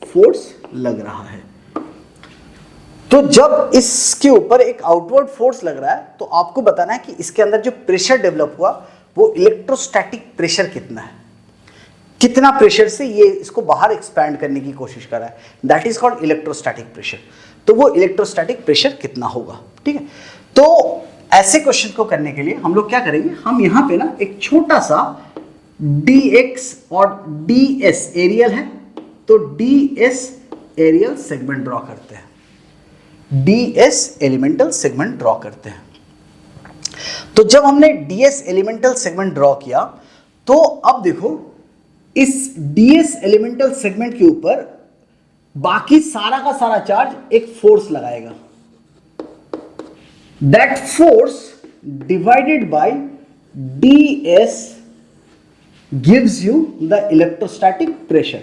[SPEAKER 1] फोर्स लग रहा है। तो जब इसके ऊपर एक आउटवर्ड फोर्स लग रहा है तो आपको बताना है कि इसके अंदर जो प्रेशर डेवलप हुआ वो इलेक्ट्रोस्टैटिक प्रेशर कितना है, कितना प्रेशर से ये इसको बाहर एक्सपैंड करने की कोशिश कर रहा है, that is called electrostatic pressure. तो वो इलेक्ट्रोस्टैटिक प्रेशर कितना होगा, ठीक है। तो ऐसे क्वेश्चन को करने के लिए हम लोग क्या करेंगे, हम यहां पे ना एक छोटा सा dx और ds एरियल है, तो ds एरियल सेगमेंट ड्रॉ करते हैं, ds एलिमेंटल सेगमेंट ड्रॉ करते हैं। तो जब हमने ds एलिमेंटल सेगमेंट ड्रॉ किया तो अब देखो इस ds एलिमेंटल सेगमेंट के ऊपर बाकी सारा का सारा चार्ज एक फोर्स लगाएगा, that force divided by ds gives you the electrostatic pressure,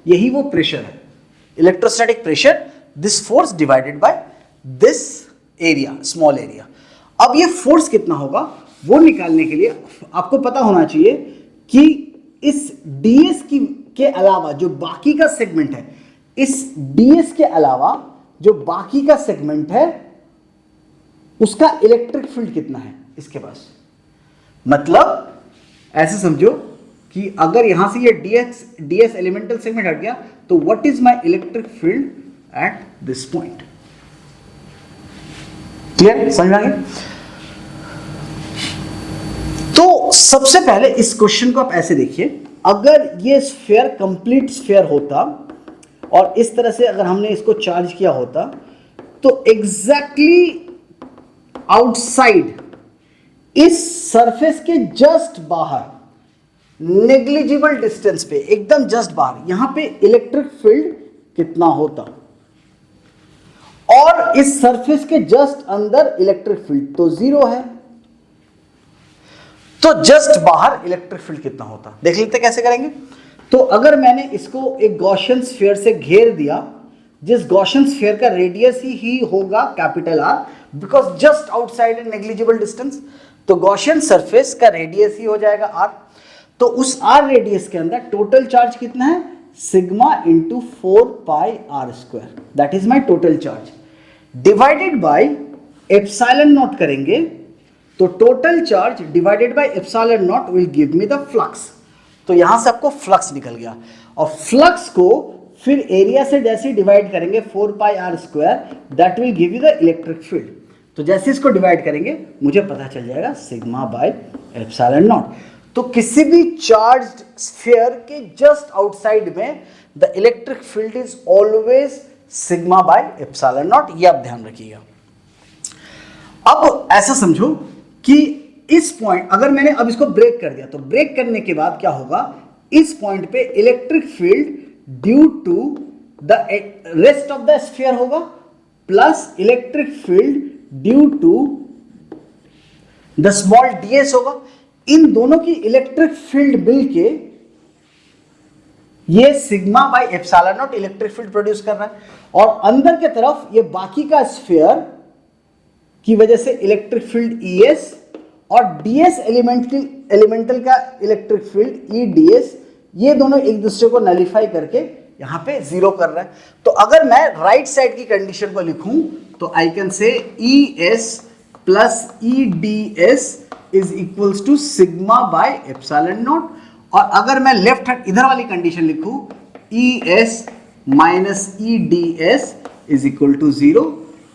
[SPEAKER 1] यही वो प्रेशर है, electrostatic pressure, this force divided by this area, small area. अब ये फोर्स कितना होगा वो निकालने के लिए आपको पता होना चाहिए कि इस ds के अलावा जो बाकी का सेगमेंट है, इस ds के अलावा जो बाकी का सेगमेंट है उसका इलेक्ट्रिक फील्ड कितना है इसके पास। मतलब ऐसे समझो कि अगर यहां से ये ds एलिमेंटल सेगमेंट हट गया तो what is my electric field at this point. Clear, समझ में आ गया। तो सबसे पहले इस क्वेश्चन को आप ऐसे देखिए, अगर ये स्फीयर कंप्लीट स्फीयर होता और इस तरह से अगर हमने इसको चार्ज किया होता तो एग्जैक्टली आउटसाइड इस सरफेस के जस्ट बाहर, नेग्लिजिबल डिस्टेंस पे, एकदम जस्ट बाहर, यहां पे इलेक्ट्रिक फील्ड कितना होता, और इस सरफेस के जस्ट अंदर इलेक्ट्रिक फील्ड तो जीरो है, तो जस्ट बाहर इलेक्ट्रिक फील्ड कितना होता देख लेते कैसे करेंगे। तो अगर मैंने इसको एक गॉसियन स्फीयर से घेर दिया, जिस गॉसियन स्फीयर का रेडियस ही होगा capital R, because just outside A negligible distance, तो गॉसियन सरफेस का रेडियस ही हो जाएगा R। तो उस R रेडियस के अंदर टोटल चार्ज कितना है, sigma into 4πr², that is my total charge, divided by epsilon not करेंगे तो total charge divided by epsilon not will give me the flux. तो यहां से आपको फ्लक्स निकल गया, और फ्लक्स को फिर एरिया से जैसे डिवाइड करेंगे 4πr², that will give you the electric field. तो जैसे इसको डिवाइड करेंगे मुझे पता चल जाएगा सिग्मा बाय एप्सिलॉन नॉट। तो किसी भी चार्ज्ड स्फीयर के जस्ट आउटसाइड में the electric field is always sigma by epsilon naught, ये आप ध्यान रखिएगा। अब ऐसा समझो कि इस पॉइंट, अगर मैंने अब इसको ब्रेक कर दिया तो ब्रेक करने के बाद क्या होगा, इस पॉइंट पे electric field due to the rest of the sphere होगा, plus electric field due to the small ds होगा। इन दोनों की इलेक्ट्रिक फील्ड मिलके ये sigma by epsilon naught electric field produce कर रहा है, और अंदर के तरफ ये बाकी का स्फीयर की वजह से इलेक्ट्रिक फील्ड ES और ds एलिमेंटल का इलेक्ट्रिक फील्ड EDS, ये दोनों एक दूसरे को नलिफाई करके यहां पे जीरो कर रहा है। तो अगर मैं राइट साइड की कंडीशन को लिखूं तो I can say ES plus EDS is equals to sigma by epsilon naught, और अगर मैं लेफ्ट हैंड इधर वाली कंडीशन लिखूं ES minus EDS is equal to zero,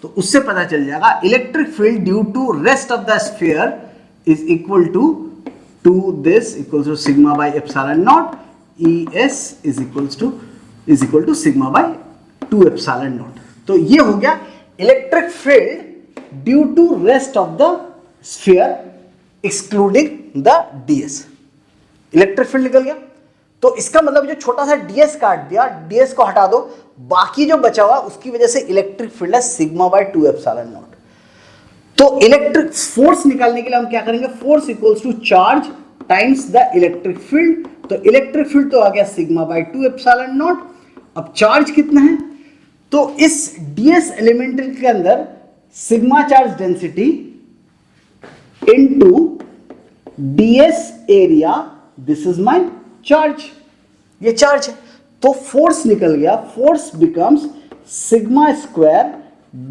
[SPEAKER 1] तो उससे पता चल जाएगा electric field due to rest of the sphere is equal to this equals to sigma by epsilon naught, ES is equal to sigma by 2 epsilon naught. तो ये हो गया electric field due to rest of the sphere excluding the ds, electric field निकल गया। तो इसका मतलब जो छोटा सा ds काट दिया, ds को हटा दो, बाकी जो बचा हुआ उसकी वजह से इलेक्ट्रिक फील्ड है सिग्मा बाय 2 एप्सिलॉन नॉट। तो इलेक्ट्रिक फोर्स निकालने के लिए हम क्या करेंगे, force equals to charge times the electric field. तो इलेक्ट्रिक फील्ड तो आ गया सिग्मा बाई 2 एप्सिलॉन नॉट। अब चार्ज कितना है, तो इस ds एलिमेंटल के अंदर sigma charge density into ds area, this is my charge, ये चार्ज है। तो फोर्स निकल गया, force becomes sigma square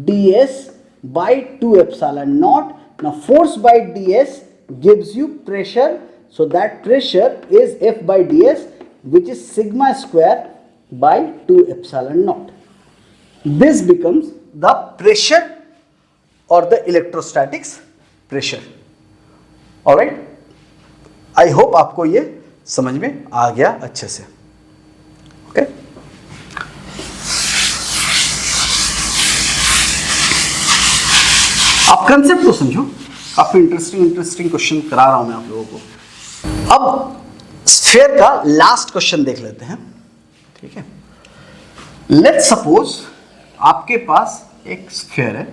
[SPEAKER 1] ds by 2 epsilon naught. Now force by ds gives you pressure, so that pressure is F by ds, which is sigma square by 2 epsilon naught. This becomes the pressure or the electrostatics pressure. Alright, I hope आपको ये समझ में आ गया अच्छे से। Okay? आप कंसेप्ट को समझो, काफी इंटरेस्टिंग क्वेश्चन करा रहा हूं मैं आप लोगों को। अब स्फीयर का लास्ट क्वेश्चन देख लेते हैं, ठीक है। लेट्स सपोज आपके पास एक स्फीयर है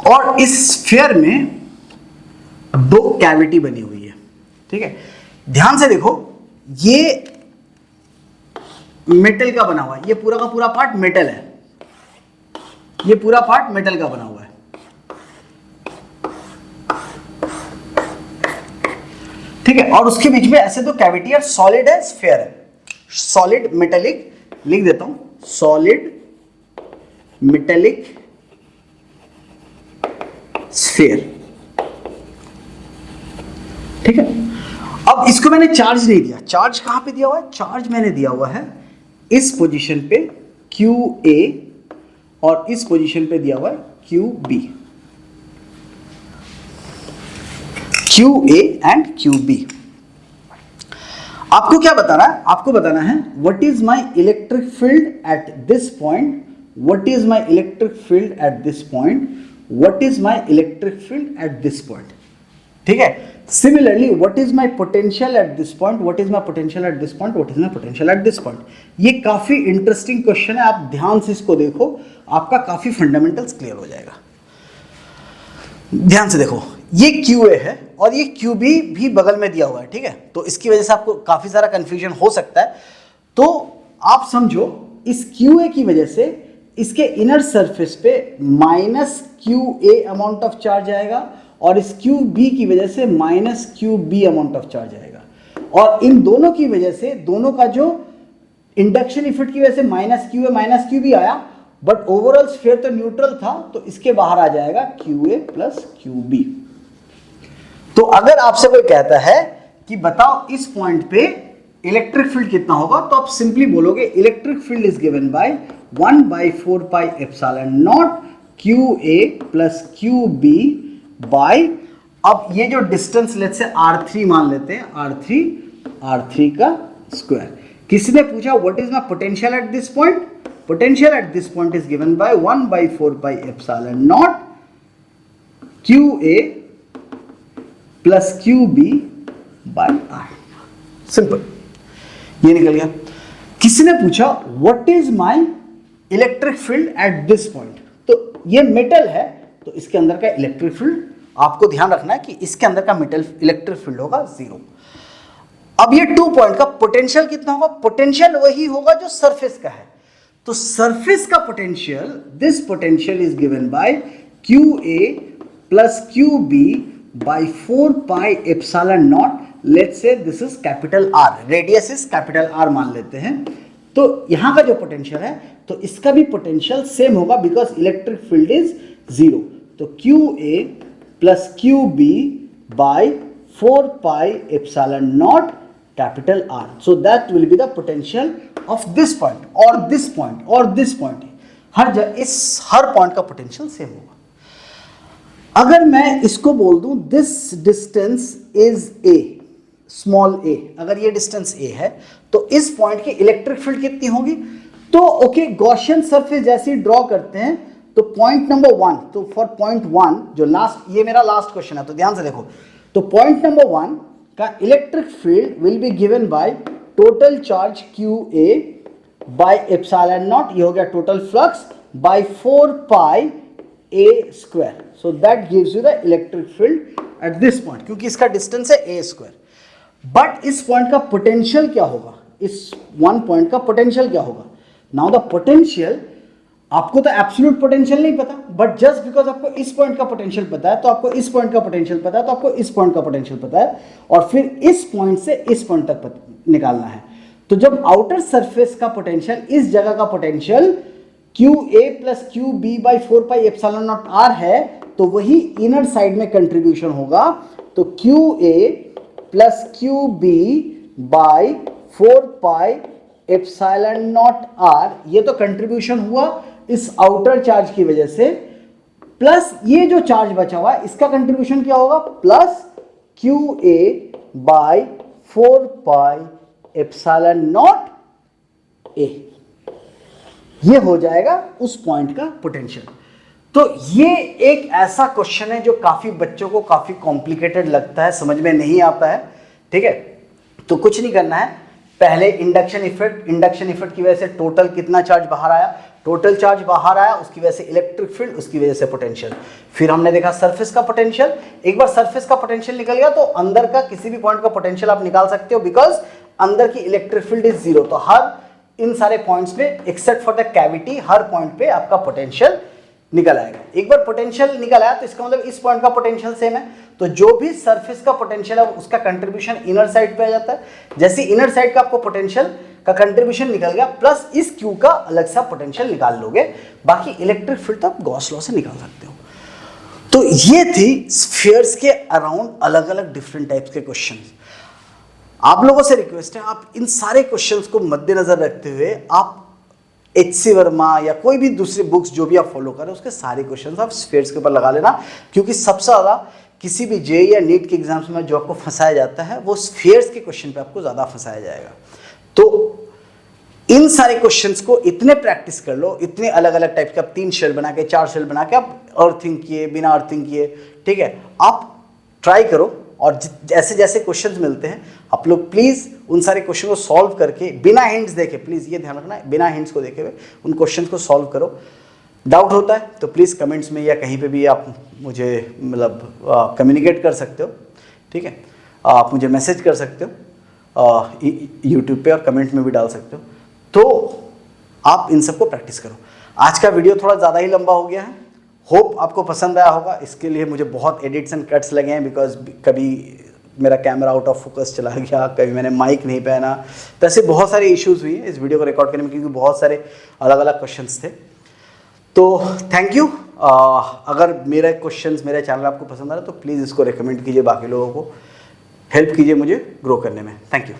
[SPEAKER 1] और इस स्फीयर में दो कैविटी बनी हुई है, ठीक है। ध्यान से देखो, ये मेटल का बना हुआ है, ये पूरा का पूरा पार्ट मेटल है, ये पूरा पार्ट मेटल का बना हुआ है, ठीक है। और उसके बीच में ऐसे तो कैविटी है, सॉलिड है, स्फीयर है, सॉलिड मेटेलिक, लिख देता हूं सॉलिड मेटेलिक स्फीयर, ठीक है। अब इसको मैंने चार्ज नहीं दिया, चार्ज कहां पे दिया हुआ है, चार्ज मैंने दिया हुआ है इस पोजीशन पे QA और इस पोजीशन पे दिया हुआ है QB, QA एंड QB। आपको क्या बताना है, आपको बताना है what is my electric field at this point, what is my electric field at this point, what is my electric field at this point, ठीक है। Similarly what is my potential at this point, what is my potential at this point, what is my potential at this point. ये काफी इंटरेस्टिंग क्वेश्चन है, आप ध्यान से इसको देखो, आपका काफी फंडामेंटल्स क्लियर हो जाएगा। ध्यान से देखो, ये QA है और ये QB भी बगल में दिया हुआ है, ठीक है। तो इसकी वजह से आपको काफी सारा कंफ्यूजन हो सकता है। तो आप समझो इस QA की वजह से इसके इनर सरफेस पे minus QA amount of charge आएगा और इस QB की वजह से minus QB amount of charge आएगा, और इन दोनों की वजह से, दोनों का जो इंडक्शन इफेक्ट की वजह से माइनस QA माइनस QB आया, बट ओवरऑल स्फीयर तो न्यूट्रल था, तो इसके बाहर आ जाएगा QA प्लस QB। तो अगर आपसे कोई कहता है कि बताओ इस पॉइंट पे इलेक्ट्रिक फील्ड कितना होगा, तो आप सिंपली बोलोगे electric field is given by 1/4 pi epsilon naught QA plus QB by, अब ये जो डिस्टेंस लेट्स से R3 मान लेते हैं, R3 का स्क्वायर। किसी ने पूछा what is my potential at this point, potential at this point is given by 1/4 pi epsilon naught QA plus QB by R। Simple, ये निकल गया। किसी ने पूछा what is my electric field at this point, तो ये मेटल है, तो इसके अंदर का इलेक्ट्रिक फील्ड आपको ध्यान रखना है कि इसके अंदर का मेटल इलेक्ट्रिक फील्ड होगा 0। अब ये 2 पॉइंट का पोटेंशियल कितना होगा, पोटेंशियल वही होगा जो सरफेस का है, तो सरफेस का potential, this potential is given by QA plus QB by 4 pi epsilon naught, let's say this is capital R, radius is capital R मान लेते हैं। तो यहां का जो पोटेंशियल है, तो इसका भी पोटेंशियल सेम होगा बिकॉज इलेक्ट्रिक फील्ड इज 0, तो QA plus QB by 4 pi epsilon naught capital R, so that will be the potential of this point or this point or this point। Her point का पोटेंशियल सेम होगा। अगर मैं इसको बोल दूं this distance is A, small a, अगर ये डिस्टेंस A है, तो इस पॉइंट की इलेक्ट्रिक फील्ड कितनी होगी, तो ओके गॉसियन सरफेस जैसे ड्रॉ करते हैं, तो पॉइंट नंबर 1, तो फॉर पॉइंट 1 जो लास्ट, ये मेरा लास्ट क्वेश्चन है, तो ध्यान से देखो, तो पॉइंट नंबर 1 का electric field will be given by total charge QA by epsilon naught, ये हो गया total flux, by 4 pi A square, so that gives you the electric field at this point, क्योंकि इसका डिस्टेंस है A स्क्वायर। बट इस पॉइंट का पोटेंशियल क्या होगा, इस वन पॉइंट का पोटेंशियल क्या होगा। नाउ द पोटेंशियल, आपको तो एब्सोल्यूट पोटेंशियल नहीं पता, बट जस्ट बिकॉज आपको इस पॉइंट का पोटेंशियल पता है, तो आपको इस पॉइंट का पोटेंशियल पता है, तो आपको इस पॉइंट का पोटेंशियल पता है, और फिर इस पॉइंट से इस पॉइंट तक निकालना है। तो जब आउटर सरफेस का पोटेंशियल, इस जगह का potential QA plus QB by 4 pi epsilon naught R है, तो वही इनर साइड में कंट्रीब्यूशन होगा। तो QA plus QB by 4 pi epsilon naught R, ये तो कंट्रीब्यूशन हुआ इस आउटर चार्ज की वजह से, प्लस ये जो चार्ज बचा हुआ है इसका कंट्रीब्यूशन क्या होगा, plus QA by 4 pi epsilon not A, ये हो जाएगा उस पॉइंट का पोटेंशियल। तो ये एक ऐसा क्वेश्चन है जो काफी बच्चों को काफी कॉम्प्लिकेटेड लगता है, समझ में नहीं आता है, ठीक है। तो कुछ नहीं करना है, पहले इंडक्शन इफेक्ट की वजह से टोटल कितना चार्ज बाहर आया, टोटल चार्ज बाहर आया, उसकी वजह से इलेक्ट्रिक फील्ड, उसकी वजह से पोटेंशियल। फिर हमने देखा सरफेस का पोटेंशियल, एक बार सरफेस का पोटेंशियल निकल गया तो अंदर का किसी भी पॉइंट का पोटेंशियल आप निकाल सकते हो, बिकॉज अंदर की इलेक्ट्रिक फील्ड इज 0। तो हर इन सारे पॉइंट्स पे except for the cavity, her point पे आपका पोटेंशियल निकल आएगा। एक बार पोटेंशियल निकल आया तो इसका मतलब इस पॉइंट का पोटेंशियल सेम है, तो जो भी सरफेस का पोटेंशियल है उसका कंट्रीब्यूशन इनर साइड पे आ जाता है। जैसे इनर साइड का आपको पोटेंशियल का कंट्रीब्यूशन निकल गया, प्लस इस Q का अलग सा पोटेंशियल निकाल लोगे, बाकी इलेक्ट्रिक फील्ड तो आप गॉस लॉ से निकाल सकते हो। तो ये थी स्फीयर्स के अराउंड अलग अलग डिफरेंट टाइप्स के क्वेश्चंस। आप लोगों से रिक्वेस्ट है, आप इन सारे क्वेश्चंस को मद्देनजर रखते हुए आप HC वर्मा या कोई भी दूसरी बुक्स जो भी आप फॉलो करें उसके सारे क्वेश्चंस आप स्फीयर्स के ऊपर लगा लेना, क्योंकि सबसे ज़्यादा किसी भी JEE या नीट के एग्जाम्स में जो आपको फंसाया जाता है वो स्फीयर्स के क्वेश्चन पे आपको ज़्यादा फंसाया जाएगा। तो इन सारे क्वेश्चंस को इतने प्रैक्टिस कर लो, इतने अलग अलग टाइप के, आप 3 शेल बना के 4 शेल बना के आप अर्थिंग किए, बिना अर्थिंग किए, ठीक है, आप ट्राई करो। और जैसे जैसे क्वेश्चंस मिलते हैं आप लोग प्लीज़ उन सारे क्वेश्चन को सॉल्व करके बिना हिंट्स देखे, प्लीज़ ये ध्यान रखना है, बिना हिंट्स को देखे हुए उन क्वेश्चन को सॉल्व करो। डाउट होता है तो प्लीज़ कमेंट्स में या कहीं पे भी आप मुझे मतलब कम्युनिकेट कर सकते हो, ठीक है। आप मुझे मैसेज कर सकते हो यूट्यूब पे और कमेंट में भी डाल सकते हो। तो आप इन सबको प्रैक्टिस करो। आज का वीडियो थोड़ा ज़्यादा ही लंबा हो गया है, होप आपको पसंद आया होगा। इसके लिए मुझे बहुत एडिट्स एंड कट्स लगे हैं, बिकॉज कभी मेरा कैमरा आउट ऑफ फोकस चला गया, कभी मैंने माइक नहीं पहना, तो ऐसे बहुत सारे इश्यूज़ हुई हैं इस वीडियो को रिकॉर्ड करने में, क्योंकि बहुत सारे अलग अलग क्वेश्चंस थे। तो थैंक यू। अगर मेरे क्वेश्चंस, मेरा चैनल आपको पसंद आ रहा है तो प्लीज़ इसको रिकमेंड कीजिए, बाकी लोगों को हेल्प कीजिए मुझे ग्रो करने में। Thank you.